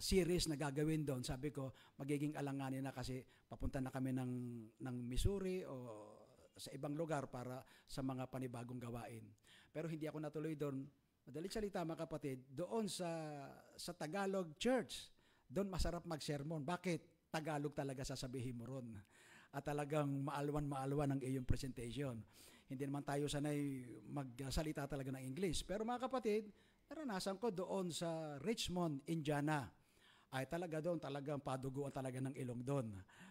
series na gagawin doon. Sabi ko, magiging alanganin na kasi papunta na kami ng Missouri o sa ibang lugar para sa mga panibagong gawain. Pero hindi ako natuloy doon. Madalit salita, mga kapatid, doon sa Tagalog Church, doon masarap mag-sermon. Bakit? Tagalog talaga sasabihin mo ron. At talagang maalwan ang iyong presentation. Hindi naman tayo sanay magsalita talaga ng English. Pero mga kapatid, naranasan ko doon sa Richmond, Indiana. ay talaga doon, talagang paduguan talaga ng ilong doon.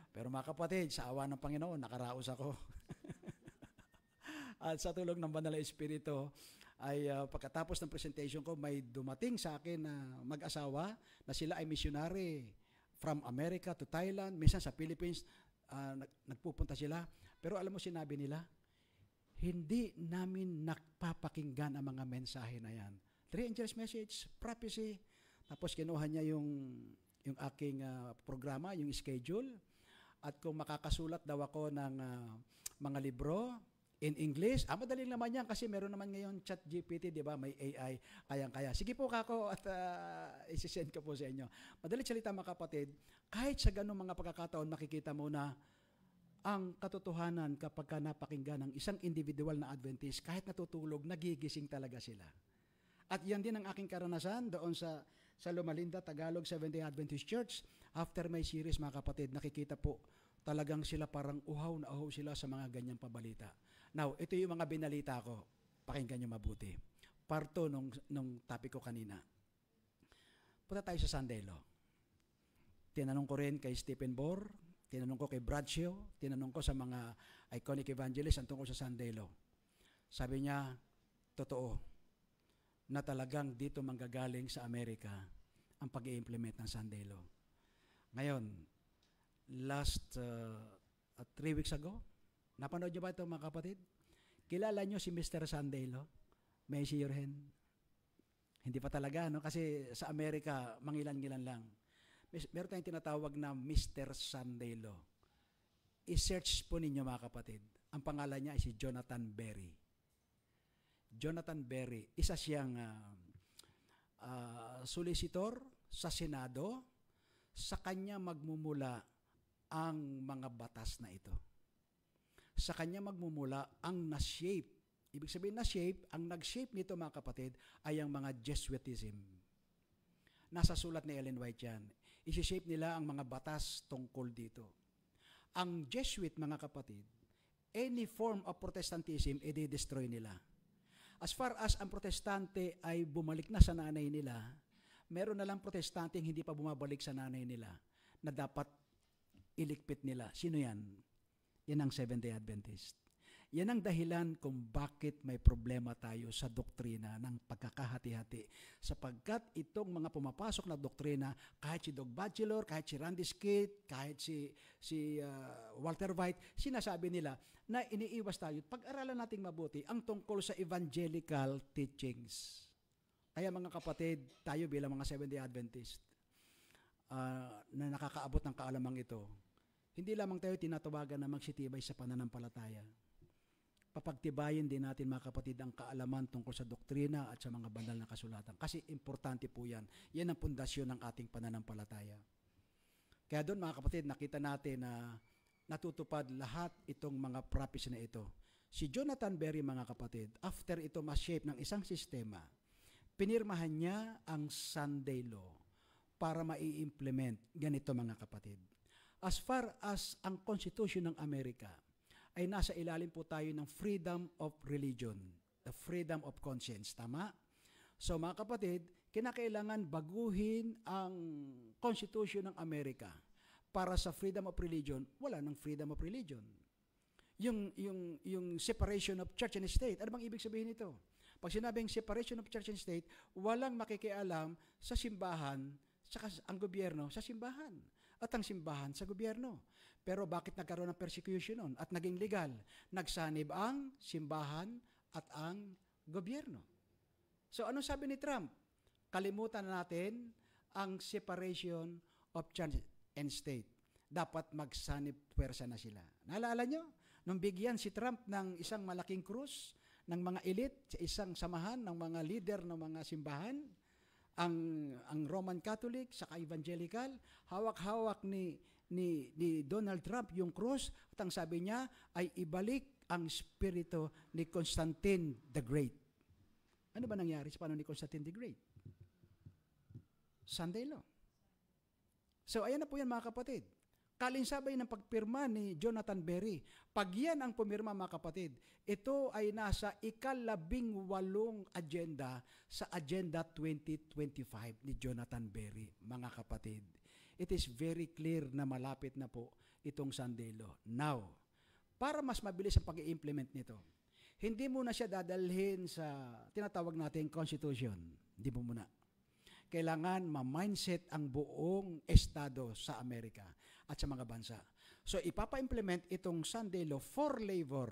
Pero mga kapatid, sa awa ng Panginoon, nakaraos ako. At sa tulong ng Banal na Espiritu, ay pagkatapos ng presentation ko, may dumating sa akin na mag-asawa na sila ay missionary from America to Thailand, minsan sa Philippines, nagpupunta sila. Pero alam mo, sinabi nila, hindi namin napapakinggan ang mga mensahe na yan. Three angels message, prophecy, tapos kinuha niya yung aking programa, yung schedule, at kung makakasulat daw ako ng mga libro in English, madali naman yan kasi meron naman ngayon chat GPT, di ba? May AI, kayang-kaya. Sige po kako at isi-send ko po sa inyo. Madali salita mga kapatid, kahit sa ganung mga pagkakataon, makikita mo na ang katotohanan kapag ka napakinggan ng isang individual na Adventist, kahit natutulog, nagigising talaga sila. At yan din ang aking karanasan doon sa Lumalinda, Tagalog, Seventh-day Adventist Church. After my series, mga kapatid, nakikita po talagang sila parang uhaw na uhaw sila sa mga ganyang pabalita. Now, ito yung mga binalita ko. Pakinggan nyo mabuti. Part 2 nung topic ko kanina. Punta tayo sa Sunday Law. Tinanong ko rin kay Stephen Bohr, tinanong ko kay Bradshaw, tinanong ko sa mga iconic evangelists ang tungkol sa Sunday Law. Sabi niya, totoo, na talagang dito manggagaling sa Amerika ang pag-i-implement ng Sunday Law. Ngayon, last 3 weeks ago, napanood niyo ba ito mga kapatid? Kilala niyo si Mr. Sunday Law? May I see your hand? Hindi pa talaga, no? Kasi sa Amerika, mangilan-ngilan lang. Meron tayong tinatawag na Mr. Sunday Law. I-search po ninyo mga kapatid. Ang pangalan niya ay si Jonathan Berry. Jonathan Berry, isa siyang solicitor sa Senado. Sa kanya magmumula ang mga batas na ito. Sa kanya magmumula ang na-shape. Ibig sabihin na-shape, ang nag-shape nito mga kapatid ay ang mga Jesuitism. Nasa sulat ni Ellen White yan. Isi-shape nila ang mga batas tungkol dito. Ang Jesuit mga kapatid, any form of Protestantism, i-destroy nila. As far as ang protestante ay bumalik na sa nanay nila, meron na lang protestante hindi pa bumabalik sa nanay nila na dapat ilikpit nila. Sino yan? Yan ang Seventh-day Adventist. Yan ang dahilan kung bakit may problema tayo sa doktrina ng pagkakahati-hati. Sapagkat itong mga pumapasok na doktrina, kahit si Doug Batchelor, kahit si Randy Skid, kahit si Walter White, sinasabi nila na iniiwas tayo. Pag-aralan nating mabuti ang tungkol sa evangelical teachings. Kaya mga kapatid, tayo bilang mga Seventh-day Adventist na nakakaabot ng kaalamang ito, hindi lamang tayo tinatawagan na magsitibay sa pananampalataya. Papagtibayin din natin mga kapatid ang kaalaman tungkol sa doktrina at sa mga banal na kasulatan. Kasi importante po yan. Yan ang pundasyon ng ating pananampalataya. Kaya doon mga kapatid, nakita natin na natutupad lahat itong mga prophecy na ito. Si Jonathan Berry mga kapatid, after ito ma-shape ng isang sistema, pinirmahan niya ang Sunday Law para mai-implement ganito mga kapatid. As far as ang Constitution ng Amerika, ay nasa ilalim po tayo ng freedom of religion, the freedom of conscience. Tama? So mga kapatid, kinakailangan baguhin ang Constitution ng Amerika para sa freedom of religion. Wala ng freedom of religion. Yung separation of church and state, ano bang ibig sabihin nito? Pag sinabing separation of church and state, walang makikialam sa simbahan, saka ang gobyerno sa simbahan, at ang simbahan sa gobyerno. Pero bakit nagkaroon ng persecution nun at naging legal? Nagsanib ang simbahan at ang gobyerno. So ano sabi ni Trump? Kalimutan na natin ang separation of church and state. Dapat magsanib puwersa na sila. Naalala nyo? Nung bigyan si Trump ng isang malaking krus ng mga elite sa isang samahan ng mga leader ng mga simbahan, ang Roman Catholic sa Evangelical, hawak-hawak ni Donald Trump yung cross at ang sabi niya ay ibalik ang spirito ni Constantine the Great. Ano ba nangyari sa panahon ni Constantine the Great? Sunday Law. So ayan na po yan mga kapatid. Kalinsabay ng pagpirma ni Jonathan Berry. Pag yan ang pumirma, mga kapatid, ito ay nasa ika-18 agenda sa Agenda 2025 ni Jonathan Berry, mga kapatid. It is very clear na malapit na po itong Sunday Law. Now, para mas mabilis ang pag-i-implement nito, hindi muna siya dadalhin sa tinatawag nating Constitution. Hindi mo muna. Kailangan ma-mindset ang buong estado sa Amerika at sa mga bansa. So, ipapa-implement itong Sunday Law for labor.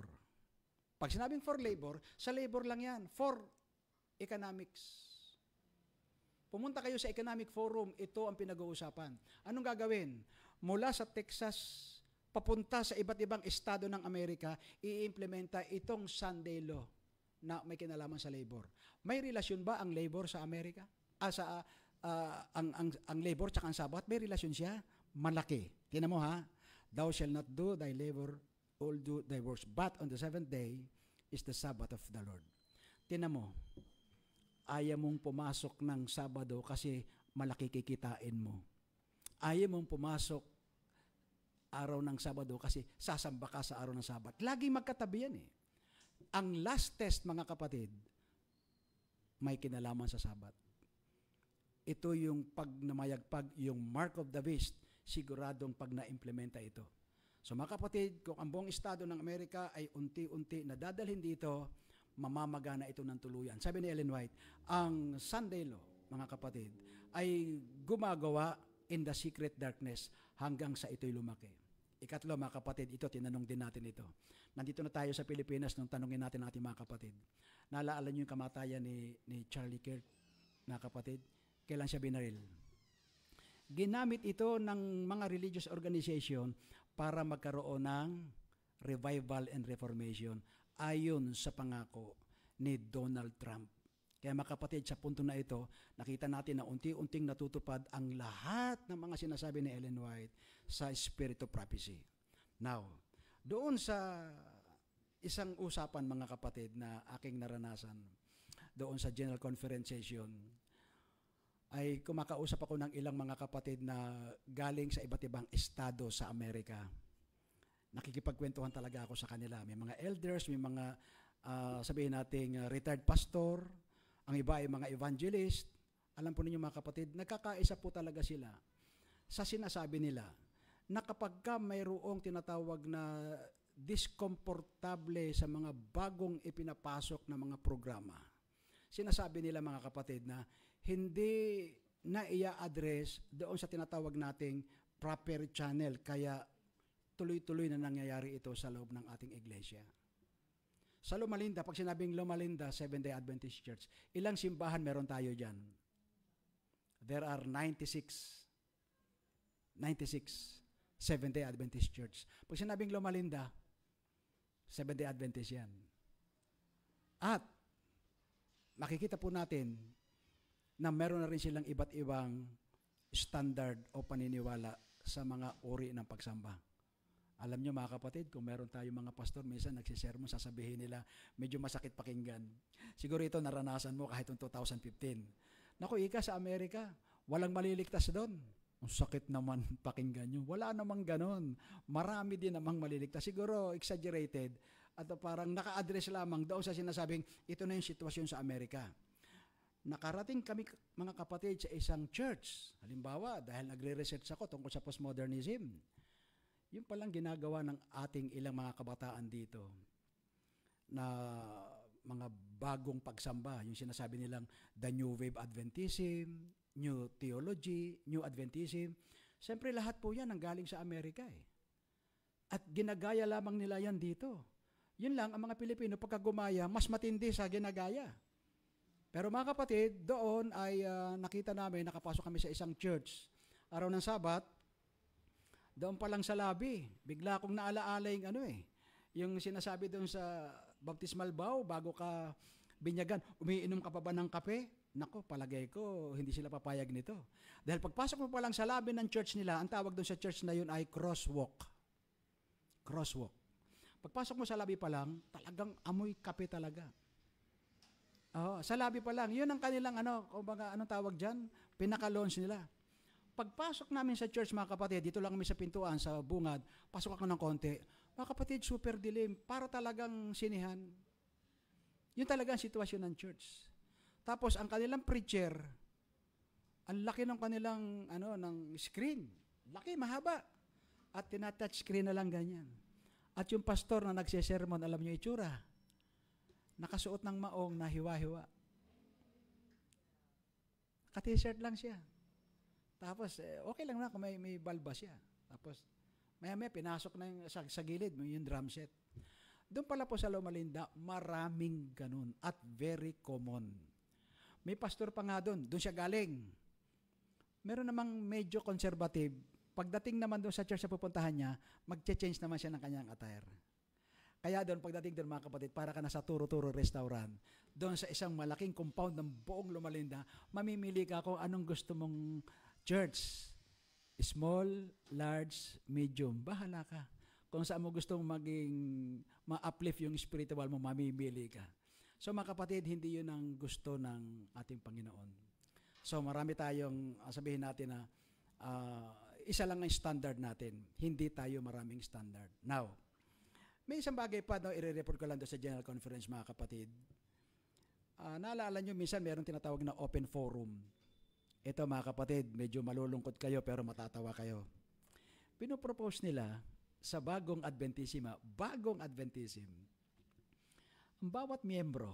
Pag sinabing for labor, sa labor lang yan. For economics. Pumunta kayo sa Economic Forum, ito ang pinag-uusapan. Anong gagawin? Mula sa Texas, papunta sa iba't ibang estado ng Amerika, i-implementa itong Sunday Law na may kinalaman sa labor. May relasyon ba ang labor sa Amerika? Ang labor tsaka ang Sabat, may relasyon siya? Malaki. Tingnan mo ha, thou shall not do thy labor, all do thy works, but on the seventh day is the Sabbath of the Lord. Tingnan mo, ayaw mong pumasok ng Sabado kasi malaki kikitain mo. Ayaw mong pumasok araw ng Sabado kasi sasamba ka sa araw ng Sabat. Laging magkatabi yan eh. Ang last test, mga kapatid, may kinalaman sa Sabat. Ito yung pag namayagpag, yung mark of the beast, siguradong pag na-implementa ito. So mga kapatid, kung ang buong estado ng Amerika ay unti-unti nadadalhin dito, mamamagana ito ng tuluyan. Sabi ni Ellen White, ang Sunday Law, mga kapatid, ay gumagawa in the secret darkness hanggang sa ito'y lumaki. Ikatlo, mga kapatid, ito, tinanong din natin ito. Nandito na tayo sa Pilipinas nung tanongin natin ang ating mga kapatid. Naalala niyo yung kamatayan ni Charlie Kirk, mga kapatid? Kailan siya binaril? Ginamit ito ng mga religious organization para magkaroon ng revival and reformation ayon sa pangako ni Donald Trump. Kaya mga kapatid, sa punto na ito, nakita natin na unti-unting natutupad ang lahat ng mga sinasabi ni Ellen White sa Spirit of Prophecy. Now, doon sa isang usapan, mga kapatid, na aking naranasan, doon sa General Conference session, ay kumakausap ako ng ilang mga kapatid na galing sa iba't ibang estado sa Amerika. Nakikipagkwentuhan talaga ako sa kanila. May mga elders, may mga sabihin nating retired pastor, ang iba ay mga evangelist. Alam po ninyo mga kapatid, nagkakaisa po talaga sila sa sinasabi nila na kapag ka mayroong tinatawag na diskomportable sa mga bagong ipinapasok na mga programa, sinasabi nila mga kapatid na hindi na i-address doon sa tinatawag nating proper channel, kaya tuloy-tuloy na nangyayari ito sa loob ng ating iglesia. Sa Loma Linda, pag sinabing Loma Linda, Seventh-day Adventist Church, ilang simbahan meron tayo dyan? There are 96 Seventh-day Adventist Church. Pag sinabing Loma Linda, Seventh-day Adventist yan. At makikita po natin na meron na rin silang iba't ibang standard o paniniwala sa mga uri ng pagsamba. Alam nyo mga kapatid, kung meron tayo mga pastor, minsan nagsisermon, sasabihin nila, medyo masakit pakinggan. Siguro ito naranasan mo kahit noong 2015. Naku, ika sa Amerika, walang maliligtas doon. Ang sakit naman pakinggan nyo. Wala namang ganon. Marami din namang maliligtas. Siguro exaggerated at parang naka-address lamang doon sa sinasabing, ito na yung sitwasyon sa Amerika. Nakarating kami mga kapatid sa isang church. Halimbawa, dahil nagre-research ako tungkol sa postmodernism. Yung palang ginagawa ng ating ilang mga kabataan dito na mga bagong pagsamba. Yung sinasabi nilang the New Wave Adventism, New Theology, New Adventism. Siyempre lahat po yan ang galing sa Amerika eh. At ginagaya lamang nila yan dito. Yun lang, ang mga Pilipino pagka gumaya, mas matindi sa ginagaya. Pero mga kapatid, doon ay nakita namin, nakapasok kami sa isang church. Araw ng Sabat, doon pa lang sa lobby, bigla akong naalaala yung sinasabi doon sa baptismal vow, bago ka binyagan, umiinom ka pa ba ng kape? Nako, palagay ko, hindi sila papayag nito. Dahil pagpasok mo pa lang sa lobby ng church nila, ang tawag doon sa church na yun ay crosswalk. Crosswalk. Pagpasok mo sa lobby pa lang, talagang amoy kape talaga. Sa lobby pa lang. Yun ang kanilang, anong tawag dyan? Pinaka-launch nila. Pagpasok namin sa church, mga kapatid, dito lang kami sa pintuan, sa bungad, pasok ako ng konti. Mga kapatid, super dilim, para talagang sinihan. Yun talaga ang sitwasyon ng church. Tapos, ang kanilang preacher, ang laki ng kanilang ng screen. Laki, mahaba. At tinatouch screen na lang ganyan. At yung pastor na nagsisermon, alam niyo itsura. Nakasuot ng maong na hiwa-hiwa. Ka-t-shirt lang siya. Tapos, okay lang na kung may balba siya. Tapos, maya-maya, pinasok na yung sa gilid, yung drum set. Doon pala po sa Loma Linda, maraming ganun at very common. May pastor pa nga doon siya galing. Meron namang medyo conservative. Pagdating naman doon sa church na pupuntahan niya, mag-change naman siya ng kanyang attire. Kaya doon, pagdating doon mga kapatid, para ka na sa Turo-Turo Restaurant, doon sa isang malaking compound ng buong Loma Linda, mamimili ka kung anong gusto mong church. Small, large, medium. Bahala ka. Kung saan mo gustong maging ma-uplift yung spiritual mo, mamimili ka. So mga kapatid, hindi yun ang gusto ng ating Panginoon. So marami tayong, sabihin natin na, isa lang ang standard natin. Hindi tayo maraming standard. Now, may isang bagay pa, i-report ko lang doon sa General Conference, mga kapatid. Naalala nyo, minsan mayroong tinatawag na open forum. Ito mga kapatid, medyo malulungkot kayo pero matatawa kayo. Pinopropose nila sa bagong Adventism, ang bawat miyembro,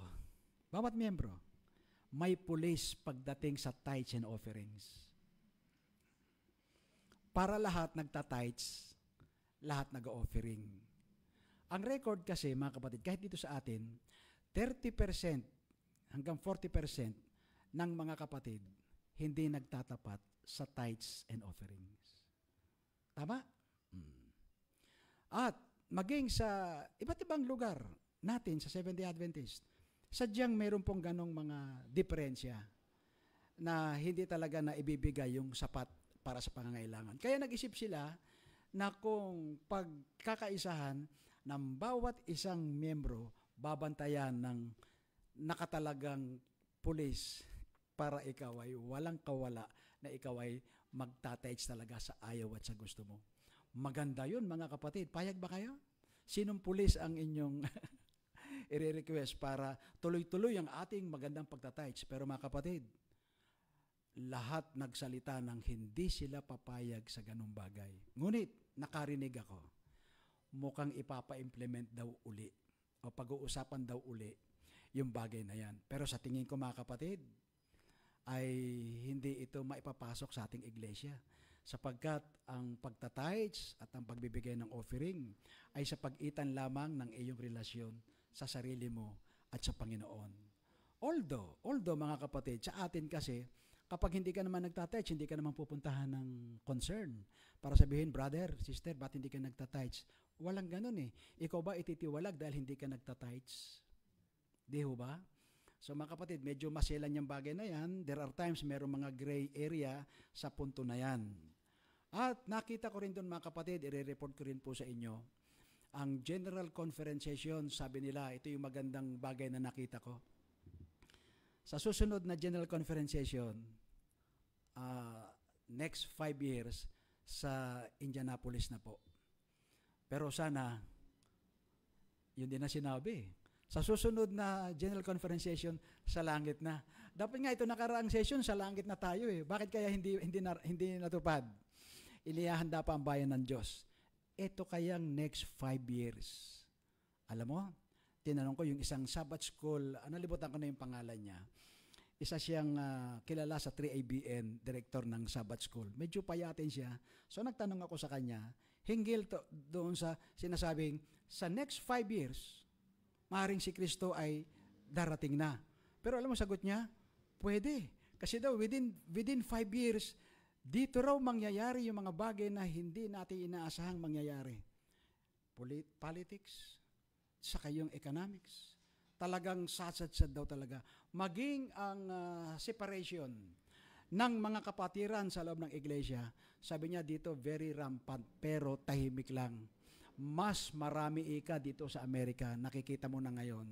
may police pagdating sa tithes and offerings. Para lahat nagta-tithes, lahat nag-offering. Ang record kasi, mga kapatid, kahit dito sa atin, 30% hanggang 40% ng mga kapatid hindi nagtatapat sa tithes and offerings. Tama? At maging sa iba't ibang lugar natin sa Seventh-day Adventist, sadyang mayroon pong ganong mga diferensya na hindi talaga na ibibigay yung sapat para sa pangangailangan. Kaya nag-isip sila na kung pagkakaisahan ng bawat isang miyembro, babantayan ng nakatalagang pulis para ikaw ay walang kawala na ikaw ay magtatides talaga sa ayaw at sa gusto mo. Maganda yun, mga kapatid. Payag ba kayo? Sinong pulis ang inyong i-request para tuloy-tuloy ang ating magandang pagtatides? Pero mga kapatid, lahat nagsalita ng hindi sila papayag sa ganung bagay. Ngunit, nakarinig ako, mukhang ipapa-implement daw uli o pag-uusapan daw uli yung bagay na yan. Pero sa tingin ko, mga kapatid, ay hindi ito maipapasok sa ating iglesia. Sapagkat ang pagtatides at ang pagbibigay ng offering ay sa pag-itan lamang ng iyong relasyon sa sarili mo at sa Panginoon. Although mga kapatid, sa atin kasi, kapag hindi ka naman nagtatides, hindi ka naman pupuntahan ng concern para sabihin, brother, sister, ba't hindi ka nagtatides? Walang ganun eh. Ikaw ba ititiwalag dahil hindi ka nagtatides? Di ho ba? So mga kapatid, medyo maselan yung bagay na yan. There are times mayroong mga gray area sa punto na yan. At nakita ko rin doon, mga kapatid, i-report ko rin po sa inyo, ang General Conference Session, sabi nila, ito yung magandang bagay na nakita ko. Sa susunod na General Conference Session, next 5 years, sa Indianapolis na po. Pero sana, yun din na sinabi. Sa susunod na General Conference Session, sa langit na. Dapat nga ito nakaraang session, sa langit na tayo eh. Bakit kaya hindi natupad? Inihahanda pa ang bayan ng Diyos. Ito kayang next 5 years. Alam mo, tinanong ko yung isang Sabbath School, nalimutan ko na yung pangalan niya. Isa siyang kilala sa 3ABN, director ng Sabbath School. Medyo payatin siya. So nagtanong ako sa kanya, hinggil doon sa sinasabing, sa next 5 years, maaaring si Kristo ay darating na. Pero alam mo, sagot niya, pwede. Kasi daw, within 5 years, dito raw mangyayari yung mga bagay na hindi natin inaasahang mangyayari. Politics, saka yung economics. Talagang sasadsad daw talaga. Maging ang separation ng mga kapatiran sa loob ng iglesia, sabi niya dito, very rampant, pero tahimik lang. Mas marami dito sa Amerika, nakikita mo na ngayon,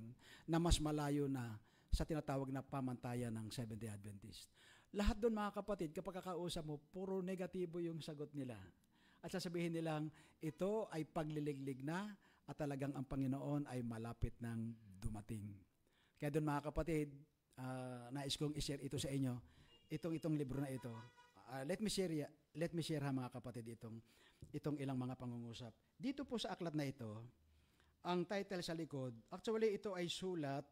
na mas malayo na sa tinatawag na pamantayan ng Seventh-day Adventist. lahat doon mga kapatid, kapag kakausap mo, puro negatibo yung sagot nila. At sasabihin nilang, ito ay pagliliglig na at talagang ang Panginoon ay malapit ng dumating. Kaya doon mga kapatid, nais kong i-share ito sa inyo, itong libro na ito. Let me share ha mga kapatid itong ilang mga pangungusap. Dito po sa aklat na ito, ang title sa likod, actually ito ay sulat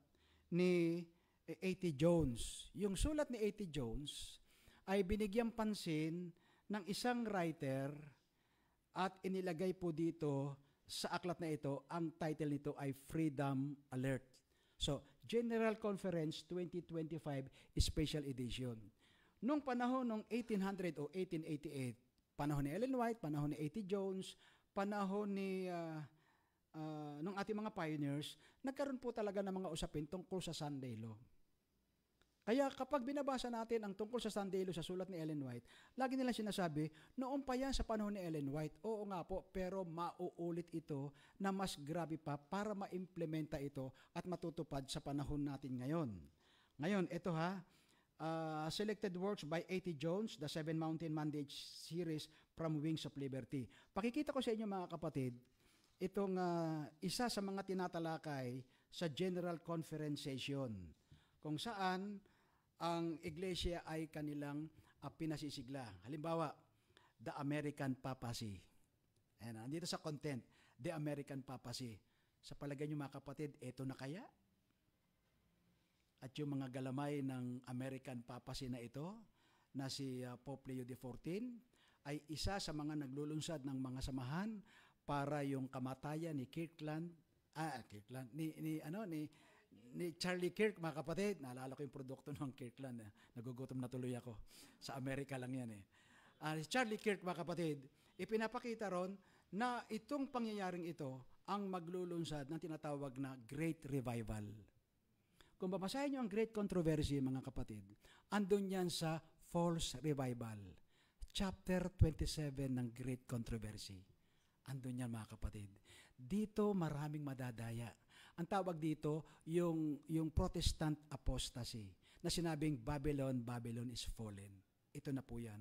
ni A.T. Jones. Yung sulat ni A.T. Jones ay binigyang pansin ng isang writer at inilagay po dito sa aklat na ito, ang title nito ay Freedom Alert. So, General Conference 2025 Special Edition. Nung panahon ng 1800 o 1888, panahon ni Ellen White, panahon ni A.T. Jones, panahon ni nung ating mga pioneers, nagkaroon po talaga ng mga usapin tungkol sa Sunday Law. Kaya kapag binabasa natin ang tungkol sa Sunday Law sa sulat ni Ellen White, lagi nilang sinasabi, noon pa yan sa panahon ni Ellen White, oo nga po, pero mauulit ito na mas grabe pa para ma-implementa ito at matutupad sa panahon natin ngayon. Ngayon, ito selected works by A.T. Jones, the Seven Mountain Mandate Series from Wings of Liberty. Pakikita ko sa inyo mga kapatid, itong isa sa mga tinatalakay sa General Conference Session, kung saan ang iglesia ay kanilang pinasisigla. Halimbawa, the American Papacy. Ayan, dito sa content, the American Papacy. Sa palagay nyo mga kapatid, eto na kaya? At yung mga galamay ng American Papacy na ito, na si Pope Leo XIV, ay isa sa mga naglulunsad ng mga samahan para yung kamatayan ni ni Charlie Kirk, mga kapatid. Naalala ko yung produkto ng Kirkland. Nagugutom na tuloy ako. Sa Amerika lang yan Charlie Kirk, mga kapatid, ipinapakita ron na itong pangyayaring ito ang maglulunsad ng tinatawag na Great Revival. Kung babasahin nyo ang Great Controversy, mga kapatid, andun yan sa False Revival. Chapter 27 ng Great Controversy. Andun yan mga kapatid. Dito maraming madadaya. Ang tawag dito, yung Protestant apostasy, na sinabing Babylon is fallen. Ito na po yan.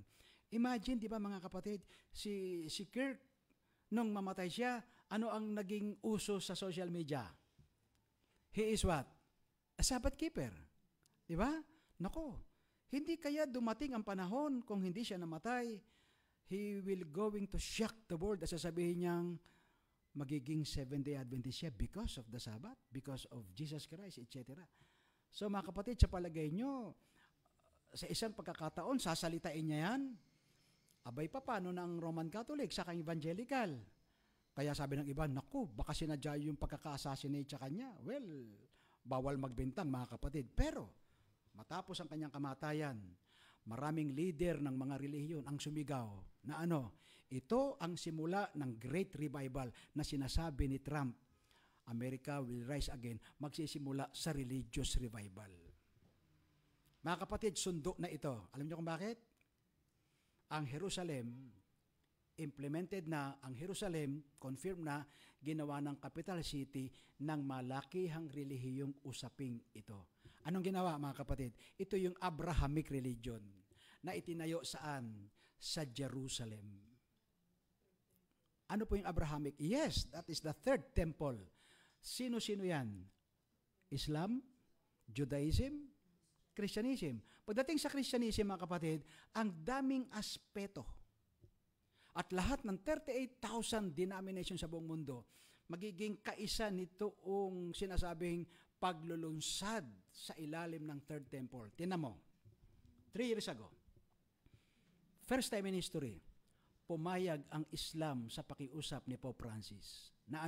Imagine, di ba mga kapatid, si Kirk, nung mamatay siya, ano ang naging uso sa social media? He is what? A Sabbath keeper. Di ba? Nako, hindi kaya dumating ang panahon kung hindi siya namatay, he will going to shock the world at sasabihin niyang magiging 7-day Adventist siya because of the Sabbath, because of Jesus Christ, etc. So mga kapatid, sa palagay nyo, sa isang pagkakataon, sasalitain niya yan? Abay pa, paano ng Roman Catholic sa Evangelical? Kaya sabi ng iba, naku, baka sinadya yung pagkaka-assassinate sa kanya. Well, bawal magbintang mga kapatid. Pero, matapos ang kanyang kamatayan, maraming leader ng mga relihiyon ang sumigaw na ito ang simula ng Great Revival na sinasabi ni Trump. America will rise again, magsisimula sa religious revival. Mga kapatid, sundo na ito. Alam niyo kung bakit? Ang Jerusalem, implemented na, ang Jerusalem, confirmed na, ginawa ng capital city ng malakihang relihiyong usaping ito. Anong ginawa mga kapatid? Ito yung Abrahamic religion na itinayo saan? Sa Jerusalem. Ano po yung Abrahamic? Yes, that is the third temple. Sino-sino yan? Islam, Judaism, Christianism. Pagdating sa Christianism, mga kapatid, ang daming aspeto. At lahat ng 38,000 denominations sa buong mundo, magiging kaisa nitoong sinasabing paglulunsad sa ilalim ng third temple. Tingnan mo, 3 years ago, first time in history, pumayag ang Islam sa pakiusap ni Pope Francis na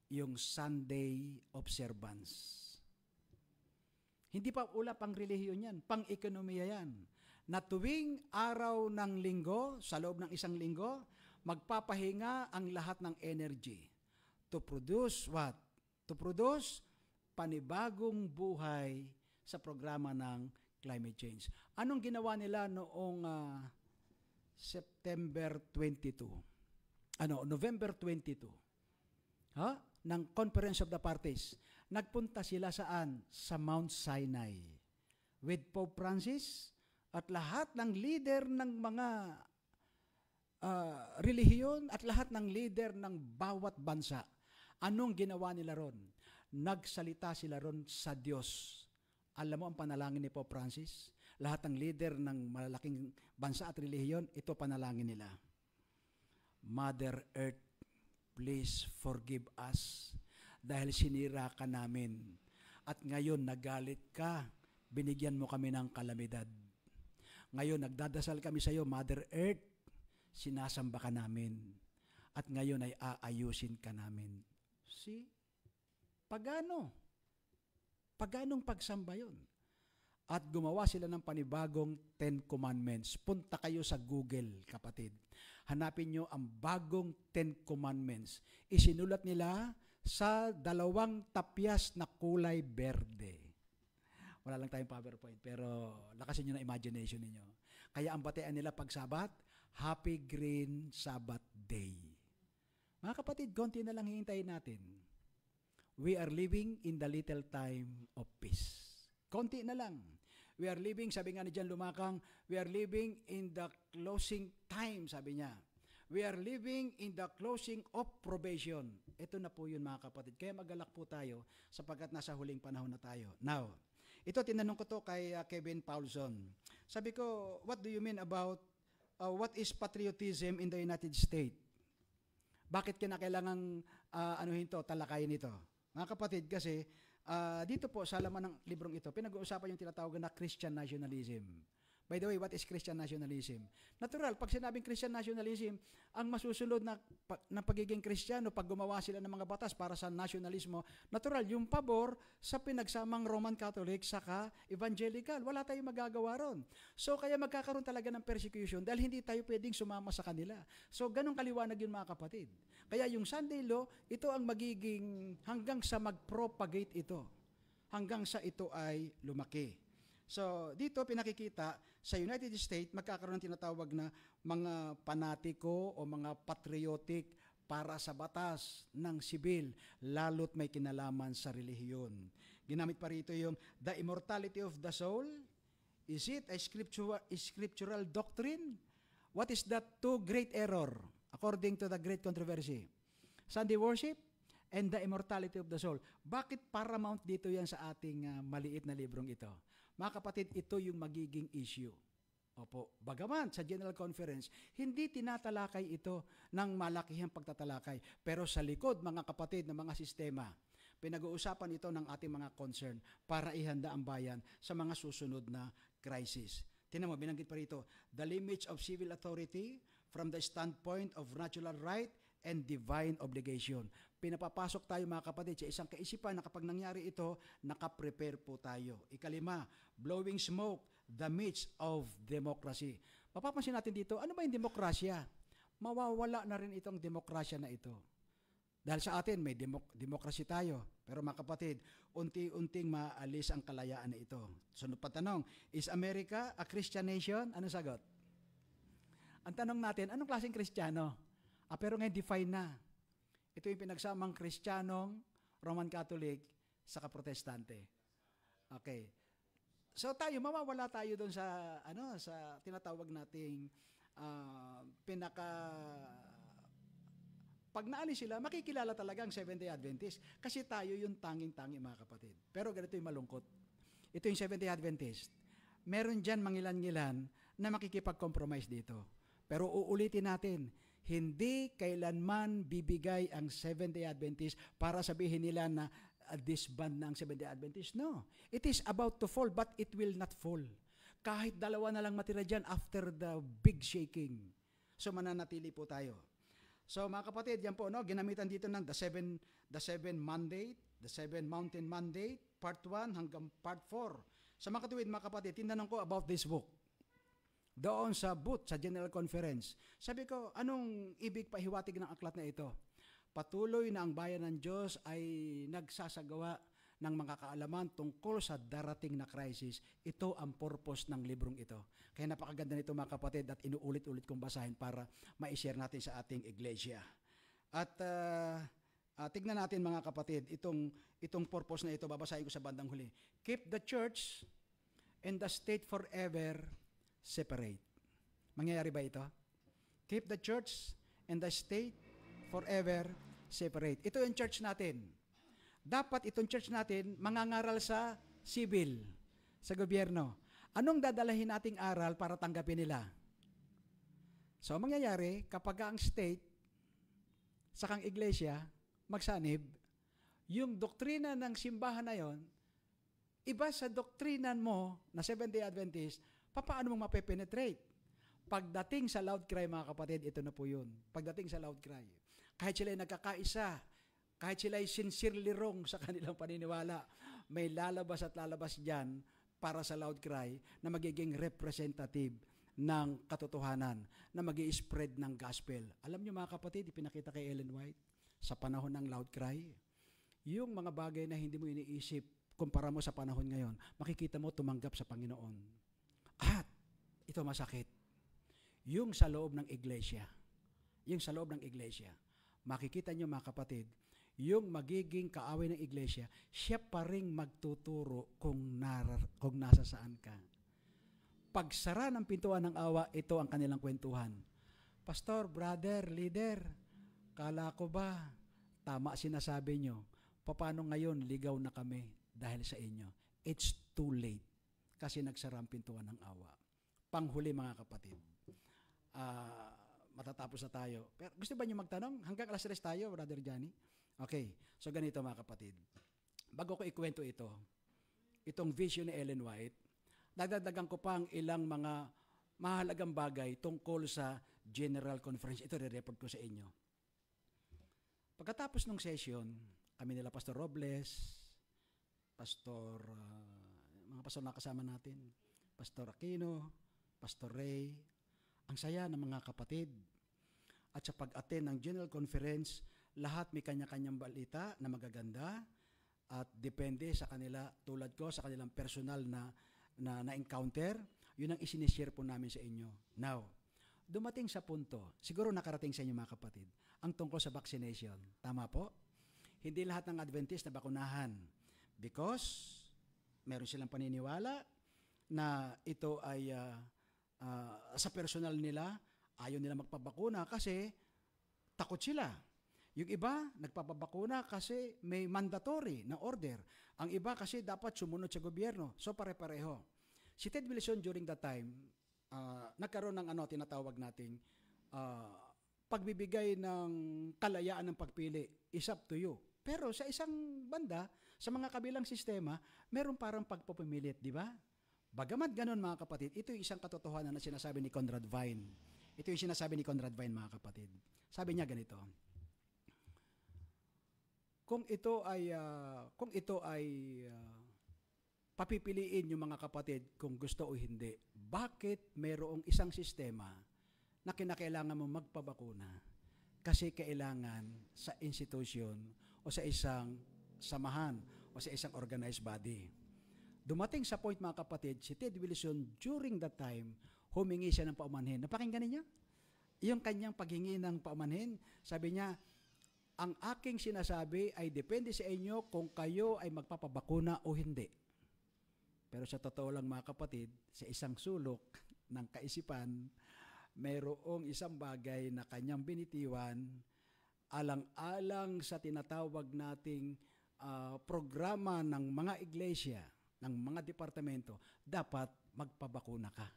yung Sunday observance. Hindi pa wala pang relihiyon yan, pang-ekonomiya yan. Na tuwing araw ng linggo, sa loob ng isang linggo, magpapahinga ang lahat ng energy to produce what? To produce panibagong buhay sa programa ng climate change. Anong ginawa nila noong November 22? Ng Conference of the Parties. Nagpunta sila saan? Sa Mount Sinai. With Pope Francis at lahat ng leader ng mga relihiyon at lahat ng leader ng bawat bansa, anong ginawa nila ron? Nagsalita sila ron sa Diyos. Alam mo ang panalangin ni Pope Francis? Lahat ng leader ng malalaking bansa at relihiyon, ito panalangin nila. Mother Earth, please forgive us dahil sinira ka namin. At ngayon nagalit ka, binigyan mo kami ng kalamidad. Ngayon nagdadasal kami sa iyo, Mother Earth, sinasamba ka namin. At ngayon ay aayusin ka namin. See? Paganong pagsamba yun? At gumawa sila ng panibagong 10 Commandments. Punta kayo sa Google, kapatid. Hanapin nyo ang bagong 10 Commandments. Isinulat nila sa 2 tapyas na kulay berde. Wala lang tayong PowerPoint, pero lakasin nyo na imagination ninyo. Kaya ang batian nila pag Sabat, Happy Green Sabbath Day. Mga kapatid, konti na lang hihintayin natin. We are living in the little time of peace. Konti na lang. We are living, sabi nga ni John Lumakang, we are living in the closing time, sabi niya. We are living in the closing of probation. Ito na po yun, mga kapatid. Kaya magalak po tayo sapagkat nasa huling panahon na tayo. Now, ito tinanong ko to kay Kevin Paulson. Sabi ko, what do you mean about what is patriotism in the United States? Bakit kinakailangang talakayin ito? Mga kapatid, kasi dito po sa laman ng librong ito, pinag-uusapan yung tinatawag na Christian nationalism. By the way, what is Christian nationalism? Natural, pag sinabing Christian nationalism, ang masusunod na pagiging Kristiyano, pag gumawa sila ng mga batas para sa nationalismo, natural, yung pabor sa pinagsamang Roman Catholic saka Evangelical. Wala tayong magagawa ron. So, kaya magkakaroon talaga ng persecution dahil hindi tayo pwedeng sumama sa kanila. So, ganun kaliwanag yun, mga kapatid. Kaya yung Sunday Law, ito ang magiging hanggang sa mag-propagate ito. Hanggang sa ito ay lumaki. So, dito pinakikita sa United States, magkakaroon ng tinatawag na mga panatiko o mga patriotic para sa batas ng sibil, lalo't may kinalaman sa relihiyon. Ginamit pa rito yung the immortality of the soul. Is it a scriptural doctrine? What is that two great error according to the great controversy? Sunday worship and the immortality of the soul. Bakit paramount dito yan sa ating maliit na librong ito? Mga kapatid, ito yung magiging issue. Opo, bagaman sa General Conference, hindi tinatalakay ito ng malakihang pagtatalakay. Pero sa likod, mga kapatid, ng mga sistema, pinag-uusapan ito ng ating mga concern para ihanda ang bayan sa mga susunod na crisis. Tingnan mo, binanggit pa rito, the limits of civil authority from the standpoint of natural right and divine obligation. Pinapapasok tayo, mga kapatid, sa isang kaisipan na kapag nangyari ito, nakaprepare po tayo. Ikalima, blowing smoke, the midst of democracy. Mapapansin natin dito, ano ba yung demokrasya? Mawawala na rin itong demokrasya na ito. Dahil sa atin, may demokrasya tayo. Pero mga kapatid, unti-unting maalis ang kalayaan na ito. Sunod pa tanong, is America a Christian nation? Anong sagot? Ang tanong natin, anong klaseng Kristiyano? Pero ngayon, define na. Ito yung pinagsamang Kristiyanong, Roman Catholic, saka Protestante. Okay. So tayo, mawawala tayo doon sa, sa tinatawag nating pag naalis sila, makikilala talaga ang Seventh-day Adventist. Kasi tayo yung tanging-tangi, mga kapatid. Pero ganito yung malungkot. Ito yung Seventh-day Adventist. Meron dyan mangilan-ngilan na makikipag-compromise dito. Pero uulitin natin, hindi kailanman bibigay ang Seventh-day Adventist para sabihin nila na disband na ang Seventh-day Adventist. No. It is about to fall, but it will not fall. Kahit dalawa na lang matira dyan after the big shaking. So mananatili po tayo. So mga kapatid, yan po, ginamitan dito ng the seven mandate, the seven mountain mandate, part 1 hanggang part 4. Sa mga katuwid, mga kapatid, tinanong ko about this book. Doon sa booth, sa General Conference. Sabi ko, anong ibig pahiwatig ng aklat na ito? Patuloy na ang bayan ng Diyos ay nagsasagawa ng mga kaalaman tungkol sa darating na crisis. Ito ang purpose ng librong ito. Kaya napakaganda nito, mga kapatid, at inuulit-ulit kong basahin para ma-share natin sa ating iglesia. At tignan natin, mga kapatid, itong purpose na ito, babasahin ko sa bandang huli. Keep the church and the state forever separate. Mangyayari ba ito? Keep the church and the state forever separate. Ito yung church natin. Dapat itong church natin mangangaral sa civil, sa gobyerno. Anong dadalahin nating aral para tanggapin nila? So, mangyayari, kapag ang state, sakang iglesia, magsanib, yung doktrina ng simbahan na yon, iba sa doktrinan mo na Seventh-day Adventist, paano mong mapepenetrate? Pagdating sa loud cry, mga kapatid, ito na po yun. Pagdating sa loud cry, kahit sila ay nagkakaisa, kahit sila ay sincerely wrong sa kanilang paniniwala, may lalabas at lalabas dyan para sa loud cry na magiging representative ng katotohanan, na mag-i-spread ng gospel. Alam niyo mga kapatid, ipinakita kay Ellen White, sa panahon ng loud cry, yung mga bagay na hindi mo iniisip, kumpara mo sa panahon ngayon, makikita mo tumanggap sa Panginoon. At, ito masakit, yung sa loob ng iglesia, makikita niyo mga kapatid, yung magiging kaaway ng iglesia, siya pa ring magtuturo kung nasa saan ka. Pagsara ng pintuan ng awa, ito ang kanilang kwentuhan. Pastor, brother, leader, kala ko ba, tama sinasabi nyo, paano ngayon ligaw na kami dahil sa inyo? It's too late kasi nagsara ang pintuan ng awa. Panghuli mga kapatid. Matatapos na tayo. Pero gusto ba nyo magtanong? Hanggang alas 3 tayo, Brother Johnny? Okay, so ganito mga kapatid. Bago ko ikwento ito, itong vision ni Ellen White, dadagdagan ko pang ilang mga mahalagang bagay tungkol sa General Conference. Ito, re-report ko sa inyo. Pagkatapos ng session, kami nila Pastor Robles, mga pastor na kasama natin, Pastor Aquino, Pastor Ray, ang saya ng mga kapatid. At sa pag-attend ng General Conference, lahat may kanya-kanyang balita na magaganda at depende sa kanila, tulad ko, sa kanilang personal na encounter, yun ang isinishare po namin sa inyo. Now, dumating sa punto, siguro nakarating sa inyo mga kapatid, ang tungkol sa vaccination. Tama po? Hindi lahat ng Adventist na bakunahan because meron silang paniniwala na ito ay sa personal nila, ayaw nila magpabakuna kasi takot sila. Yung iba, nagpapabakuna kasi may mandatory na order. Ang iba kasi dapat sumunod sa gobyerno. So pare-pareho. Si Ted Wilson during that time, nagkaroon ng tinatawag nating pagbibigay ng kalayaan ng pagpili. It's up to you. Pero sa isang banda, sa mga kabilang sistema, meron parang pagpupimilit, di ba? Bagamat ganun mga kapatid, ito yung isang katotohanan na sinasabi ni Conrad Vine. Ito yung sinasabi ni Conrad Vine mga kapatid. Sabi niya ganito, kung ito ay papipiliin yung mga kapatid kung gusto o hindi, bakit mayroong isang sistema na kinakailangan mo magpabakuna? Kasi kailangan sa institution o sa isang samahan o sa isang organized body. Dumating sa point mga kapatid, si Ted Wilson during that time, humingi siya ng paumanhin. Napakinggan niyo? Yung kanyang paghingi ng paumanhin, sabi niya, ang aking sinasabi ay depende sa inyo kung kayo ay magpapabakuna o hindi. Pero sa totoo lang mga kapatid, sa isang sulok ng kaisipan, mayroong isang bagay na kanyang binitiwan alang-alang sa tinatawag nating programa ng mga iglesia, ng mga departamento, dapat magpabakuna ka.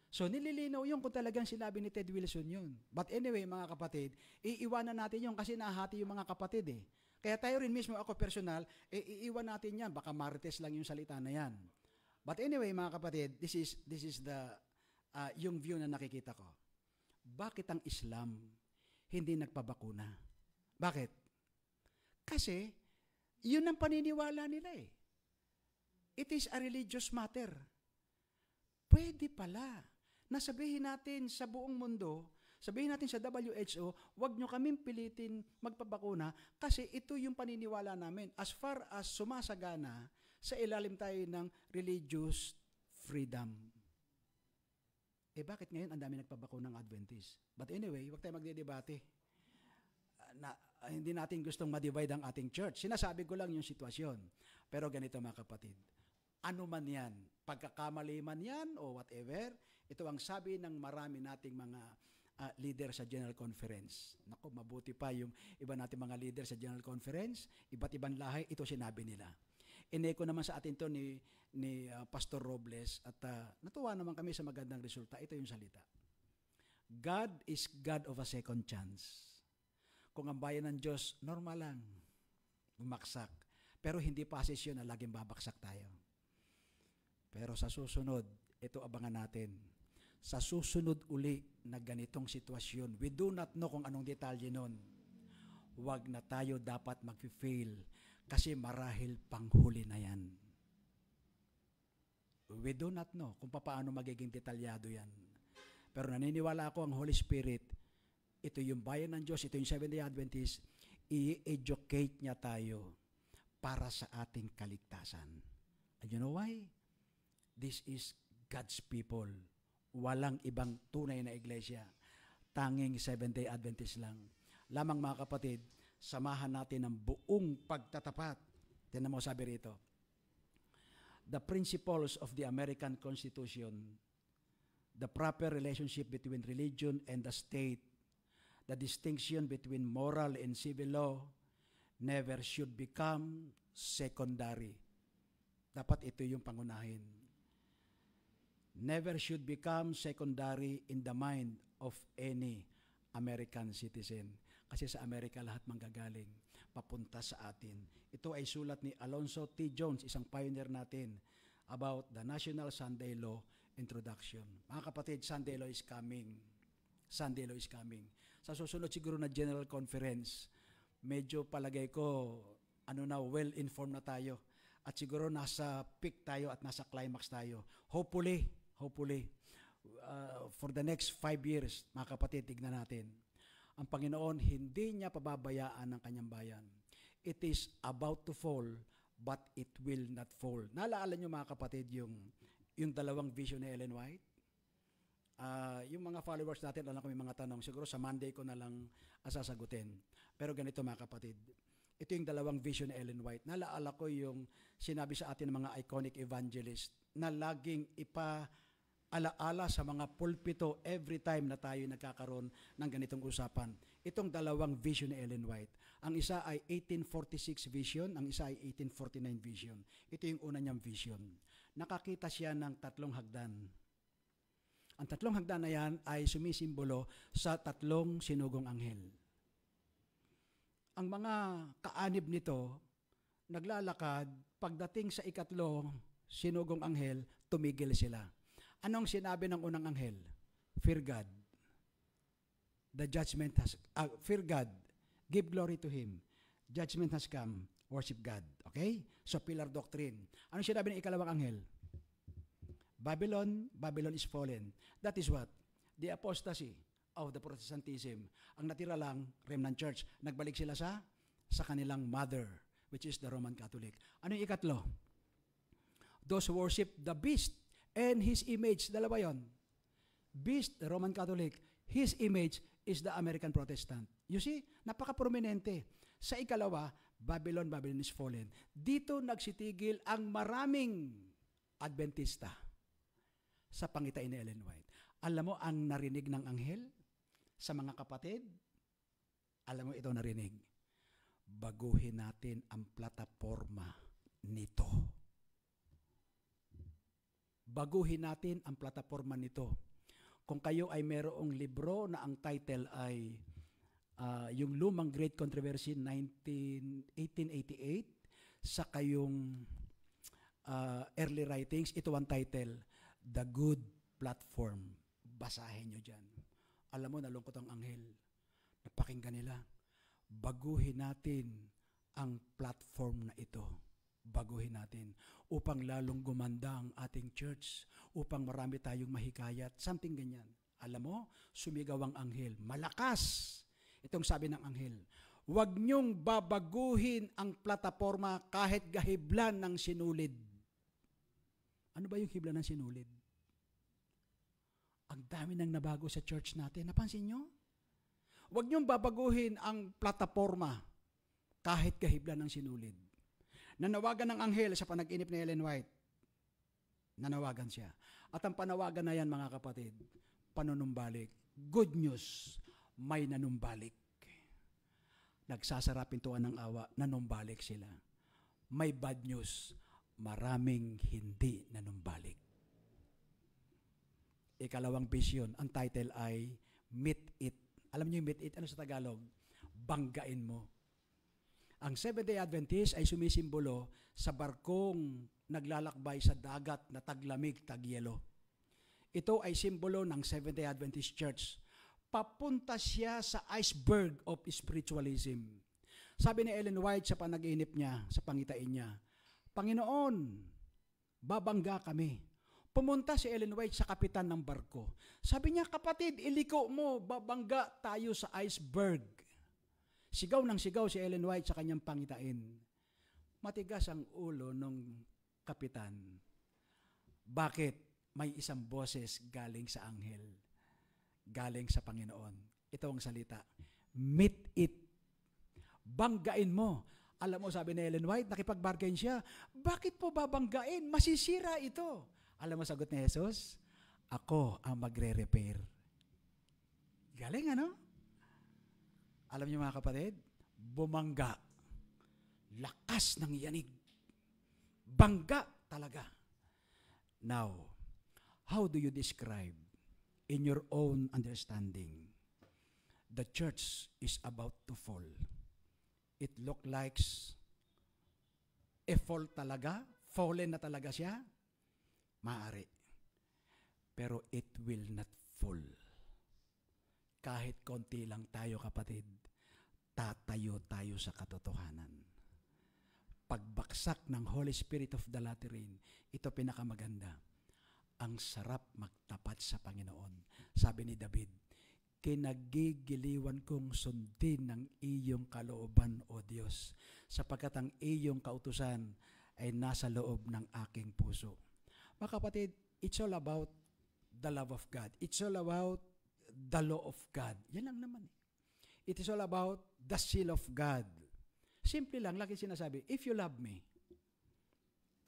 So nililinaw yun kung talagang sinabi ni Ted Wilson yun. But anyway, mga kapatid, iiwanan natin yun kasi nahati yung mga kapatid eh. Kaya tayo rin mismo, ako personal, iiwan natin yan. Baka marites lang yung salita na yan. But anyway, mga kapatid, this is the yung view na nakikita ko. Bakit ang Islam hindi nagpabakuna? Bakit? Kasi yun ang paniniwala nila eh. It is a religious matter. Pwede pala. Nasabihin natin sa buong mundo, sabihin natin sa WHO, wag nyo kaming pilitin magpabakuna kasi ito yung paniniwala namin. As far as sumasagana, sa ilalim tayo ng religious freedom. Bakit ngayon ang dami nagpabakuna ng Adventist? But anyway, wag tayo magdedebate. Hindi natin gustong ma-divide ang ating church. Sinasabi ko lang yung sitwasyon. Pero ganito mga kapatid, Ano man yan, pagkakamali man yan o whatever, ito ang sabi ng marami nating mga leader sa General Conference. Naku, mabuti pa yung iba nating mga leader sa General Conference, iba't ibang lahi, ito sinabi nila. Ineko naman sa atin to ni Pastor Robles at natuwa naman kami sa magandang resulta. Ito yung salita. God is God of a second chance. Kung ang bayan ng Diyos, normal lang, bumaksak. Pero hindi pasis yun na laging babaksak tayo. Pero sa susunod, ito abangan natin. Sa susunod uli na ganitong sitwasyon, we do not know kung anong detalye nun. Huwag na tayo dapat mag-fail kasi marahil panghuli na yan. We do not know kung paano magiging detalyado yan. Pero naniniwala ako ang Holy Spirit, ito yung bayan ng Diyos, ito yung Seventh-day Adventist, i-educate niya tayo para sa ating kaligtasan. And you know why? This is God's people. Walang ibang tunay na iglesia. Tanging Seventh-day Adventist lang. Lamang mga kapatid, samahan natin ang buong pagtatapat. Tingnan mo sabi rito. The principles of the American Constitution, the proper relationship between religion and the state, the distinction between moral and civil law, never should become secondary. Dapat ito yung pangunahin. Never should become secondary in the mind of any American citizen. Kasi sa Amerika lahat manggagaling, papunta sa atin. Ito ay sulat ni Alonzo T. Jones, isang pioneer natin, about the National Sunday Law Introduction. Mga kapatid, Sunday Law is coming. Sunday Law is coming. Sa susunod siguro na General Conference, medyo palagay ko, well-informed na tayo. At siguro nasa peak tayo at nasa climax tayo. Hopefully, for the next 5 years, mga kapatid, tignan natin. Ang Panginoon, hindi niya pababayaan ng kanyang bayan. It is about to fall, but it will not fall. Naalala niyo mga kapatid yung dalawang vision ni Ellen White? Yung mga followers natin, alam ko may mga tanong. Siguro sa Monday ko na lang sasagutin. Pero ganito mga kapatid. Ito yung dalawang vision ni Ellen White. Naalala ko yung sinabi sa atin ng mga iconic evangelist na laging alaala sa mga pulpito every time na tayo nagkakaroon ng ganitong usapan. Itong dalawang vision ni Ellen White. Ang isa ay 1846 vision, ang isa ay 1849 vision. Ito yung una niyang vision. Nakakita siya ng 3 hagdan. Ang 3 hagdan na yan ay sumisimbolo sa 3 sinugong anghel. Ang mga kaanib nito, naglalakad, pagdating sa 3 sinugong anghel, tumigil sila. Anong sinabi ng unang anghel? Fear God. The judgment has, fear God. Give glory to Him. Judgment has come. Worship God. Okay? So, pillar doctrine. Anong sinabi ng ikalawang anghel? Babylon is fallen. That is what? The apostasy of the Protestantism. Ang natira lang, remnant church, nagbalik sila sa kanilang mother, which is the Roman Catholic. Ano yung ikatlo? Those who worship the beast and his image. Dalawa yon. Beast, the Roman Catholic. His image is the American Protestant. You see, napaka-prominente. Sa ikalawa, Babylon is fallen. Dito nagsitigil ang maraming Adventista sa pangitain ni Ellen White. Alam mo ang narinig ng anghel sa mga kapatid? Alam mo ito narinig. Baguhin natin ang plataforma nito. Baguhin natin ang plataforma nito. Kung kayo ay mayroong libro na ang title ay yung Lumang Great Controversy 1888, sa kayong early writings, ito ang title, The Good Platform. Basahin nyo dyan. Alam mo, nalungkot ang anghel. Napakinggan nila. Baguhin natin ang platform na ito. Baguhin natin upang lalong gumanda ang ating church, upang marami tayong mahikayat, something ganyan. Alam mo, sumigaw ang anghel. Malakas! Itong sabi ng anghel, huwag niyong babaguhin ang plataforma kahit gahiblan ng sinulid. Ano ba yung hibla ng sinulid? Ang dami nang nabago sa church natin. Napansin nyo? Huwag niyong babaguhin ang plataforma kahit kahiblan ng sinulid. Nanawagan ng anghel sa panag-inip ni Ellen White. Nanawagan siya. At ang panawagan na yan, mga kapatid, panunumbalik. Good news, may nanumbalik. Nagsasara pintuan ng awa, nanumbalik sila. May bad news, maraming hindi nanumbalik. Ikalawang vision, ang title ay Meet It. Alam niyo yung meet it, ano sa Tagalog? Banggain mo. Ang Seventh-day Adventist ay sumisimbolo sa barkong naglalakbay sa dagat na taglamig, tagyelo. Ito ay simbolo ng Seventh-day Adventist Church. Papunta siya sa iceberg of spiritualism. Sabi ni Ellen White sa panaginip niya, sa pangitain niya, Panginoon, babangga kami. Pumunta si Ellen White sa kapitan ng barko. Sabi niya, kapatid, iliko mo, babangga tayo sa iceberg. Sigaw ng sigaw si Ellen White sa kanyang pangitain. Matigas ang ulo ng kapitan. Bakit? May isang boses galing sa anghel. Galing sa Panginoon. Ito ang salita. Meet it. Banggain mo. Alam mo, sabi ni Ellen White, nakipag-bargain siya. Bakit po babanggain? Masisira ito. Alam mo, sagot ni Jesus, ako ang magre-repair. Galing, ano? Alam niyo mga kapatid, bumangga. Lakas ng yanig. Bangga talaga. Now, how do you describe in your own understanding the church is about to fall? It look like a fall talaga? Fallen na talaga siya? Maaari. Pero it will not fall. Kahit konti lang tayo, kapatid, tatayo tayo sa katotohanan. Pagbaksak ng Holy Spirit of the latter rain, ito pinakamaganda. Ang sarap magtapat sa Panginoon. Sabi ni David, kinagigiliwan kong sundin ng iyong kalooban, O Diyos, sapagkat ang iyong kautusan ay nasa loob ng aking puso. Mga kapatid, it's all about the love of God. It's all about the law of God. Yan lang naman. It is all about the seal of God. Simple lang, lagi sinasabi, if you love me,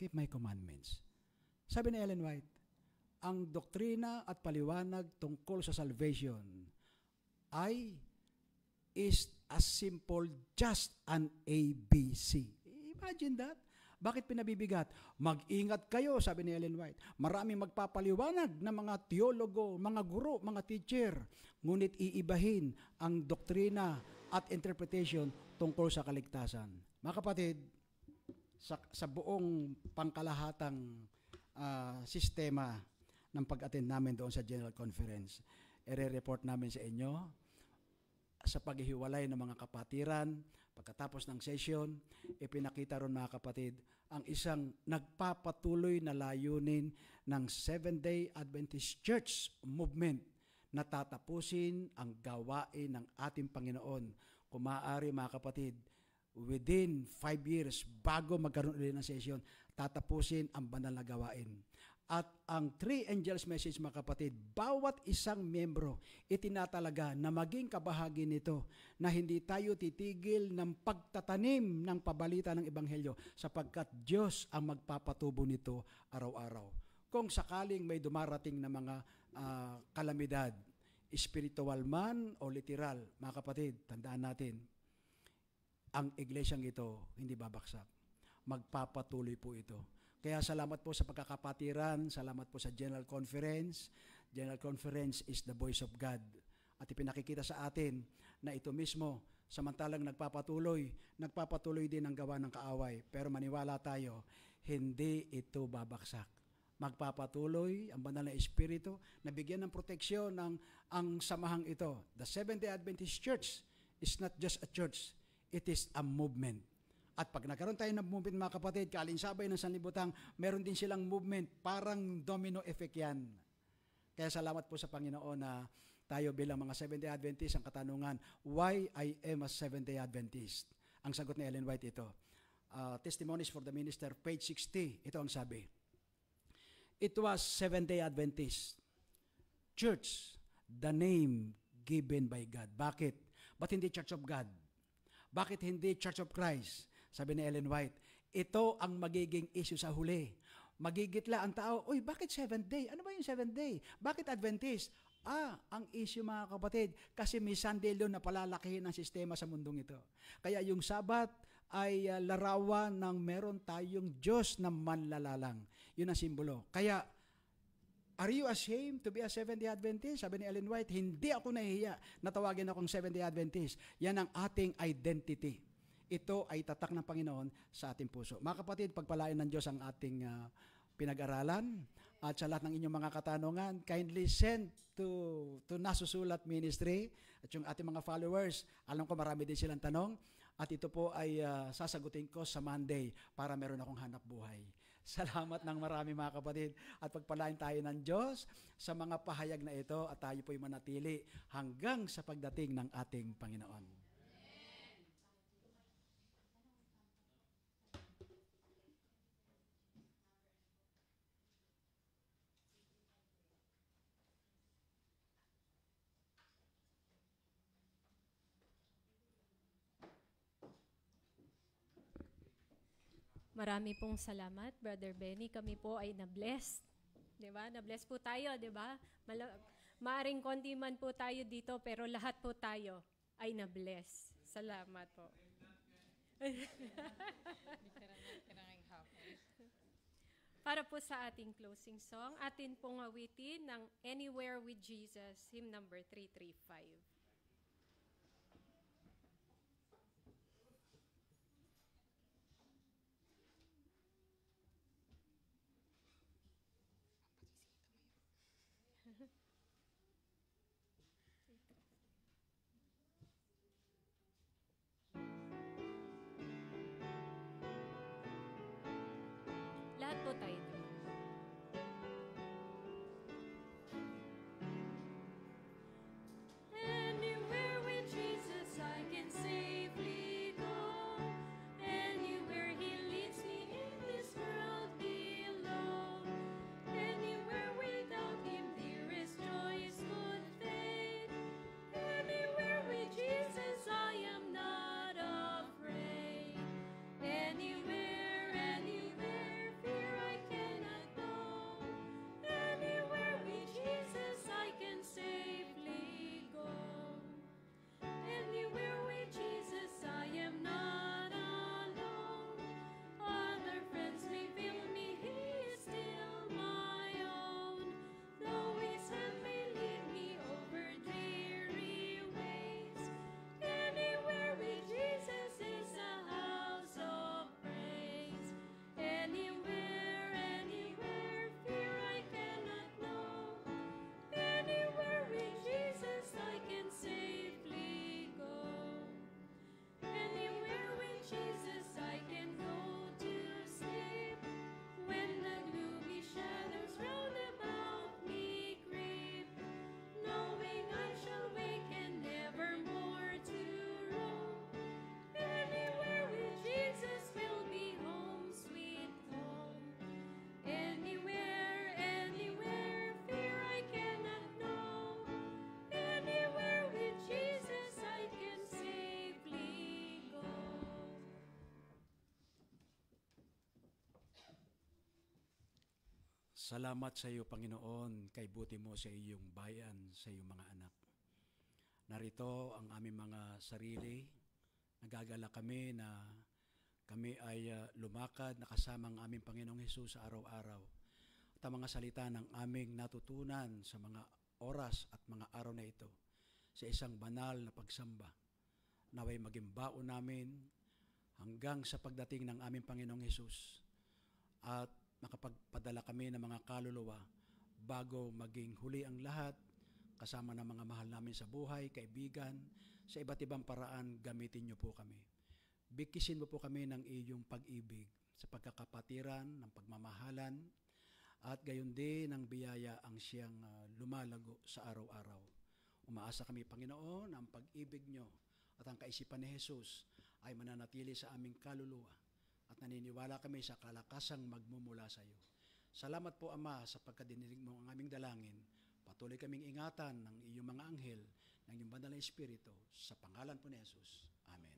keep my commandments. Sabi ni Ellen White, ang doktrina at paliwanag tungkol sa salvation is as simple just an ABC. Imagine that. Bakit pinabibigat? Mag-ingat kayo, sabi ni Ellen White. Maraming magpapaliwanag ng mga teologo, mga guro, mga teacher. Ngunit iibahin ang doktrina at interpretation tungkol sa kaligtasan. Mga kapatid, sa buong pangkalahatang sistema ng pag-attend namin doon sa General Conference, ire-report namin sa inyo sa paghihiwalay ng mga kapatiran. Pagkatapos ng session, ipinakita ron mga kapatid ang isang nagpapatuloy na layunin ng Seventh-day Adventist Church movement na tatapusin ang gawain ng ating Panginoon. Kung maaari mga kapatid, within 5 years, bago magkaroon ulit ng session, tatapusin ang banal na gawain. At ang Three Angels Message, mga kapatid, bawat isang miyembro itinatalaga na maging kabahagi nito na hindi tayo titigil ng pagtatanim ng pabalita ng Ebanghelyo sapagkat Diyos ang magpapatubo nito araw-araw. Kung sakaling may dumarating na mga kalamidad, spiritual man o literal, mga kapatid, tandaan natin, ang iglesyang ito hindi babaksak. Magpapatuloy po ito. Kaya salamat po sa pagkakapatiran, salamat po sa General Conference. General Conference is the voice of God. At ipinakikita sa atin na ito mismo, samantalang nagpapatuloy din ang gawa ng kaaway. Pero maniwala tayo, hindi ito babaksak. Magpapatuloy ang banal na Espiritu na bigyan ng proteksyon ang samahang ito. The Seventh-day Adventist Church is not just a church, it is a movement. At pag nagkaroon tayo ng movement, mga kapatid, kaalinsabay ng sanlibutan, meron din silang movement, parang domino effect yan. Kaya salamat po sa Panginoon na tayo bilang mga Seventh-day Adventist, ang katanungan, why I am a Seventh-day Adventist? Ang sagot ni Ellen White ito. Testimonies for the Minister, page 60, ito ang sabi. It was Seventh-day Adventist Church, the name given by God. Bakit? Ba't hindi Church of God? Bakit hindi Church of Christ? Sabi ni Ellen White, ito ang magiging issue sa huli. Magigitla ang tao, uy, bakit 7th day? Ano ba yung 7th day? Bakit Adventist? Ang issue mga kapatid, kasi may Sunday law na palalakihin ang sistema sa mundong ito. Kaya yung Sabat ay larawan ng meron tayong Diyos na manlalalang. Yun ang simbolo. Kaya, are you ashamed to be a Seventh-day Adventist? Sabi ni Ellen White, hindi ako nahihiya na tawagin akong Seventh-day Adventist. Yan ang ating identity. Ito ay tatak ng Panginoon sa ating puso. Mga kapatid, pagpalain ng Diyos ang ating pinag-aralan. At sa lahat ng inyong mga katanungan, kindly send to Nasusulat Ministry at yung ating mga followers. Alam ko marami din silang tanong at ito po ay sasagutin ko sa Monday para meron akong hanap buhay. Salamat ng marami mga kapatid at pagpalain tayo ng Diyos sa mga pahayag na ito at tayo po'y manatili hanggang sa pagdating ng ating Panginoon. Marami pong salamat, Brother Benny. Kami po ay na-bless. Diba? Na-bless po tayo, diba? Maaring konti man po tayo dito, pero lahat po tayo ay na-bless. Salamat po. Para po sa ating closing song, atin pong awitin ng Anywhere with Jesus, hymn number 335. Lahat po tayo. Anywhere with Jesus I can safely go. Anywhere He leads me in this world below. Anywhere without Him there is joy, is good faith. Anywhere with Jesus I am not afraid. Anywhere, anywhere, fear I cannot know. Anywhere with Jesus I can safely go. Anywhere with Jesus I am not alone. Other friends may fail me, He is still my own. Though His hand may lead me over dreary ways. Anywhere with Jesus is a house of praise. Anywhere, anywhere, fear I cannot know. Anywhere with Jesus I can safely go. Anywhere with Jesus I can go to sleep. When the gloomy shadows round about me creep, knowing I shall wake and never more to roam. Anywhere with Jesus will be home, sweet home. Anywhere, anywhere, fear I cannot know. Anywhere with Jesus I can safely go. Salamat sa iyo, Panginoon, kay buti mo sa iyong bayan, sa iyong mga anak. Narito ang aming mga sarili. Nagagala kami na kami ay lumakad na kasama ang aming Panginoong Hesus sa araw-araw. At ang mga salita ng aming natutunan sa mga oras at mga araw na ito sa isang banal na pagsamba. Naway maging baon namin hanggang sa pagdating ng aming Panginoong Hesus at makapagpadala kami ng mga kaluluwa bago maging huli ang lahat kasama ng mga mahal namin sa buhay, kaibigan, sa iba't ibang paraan gamitin niyo po kami. Bikisin mo po kami ng iyong pag-ibig sa pagkakapatiran, ng pagmamahalan, at gayon din ng biyaya ang siyang lumalago sa araw-araw. Umaasa kami, Panginoon, ang pag-ibig niyo at ang kaisipan ni Jesus ay mananatili sa aming kaluluwa at naniniwala kami sa kalakasang magmumula sa iyo. Salamat po, Ama, sa pagkadinig mo ang aming dalangin. Patuloy kaming ingatan ng iyong mga anghel, ng iyong banal na Espiritu, sa pangalan po ni Jesus. Amen.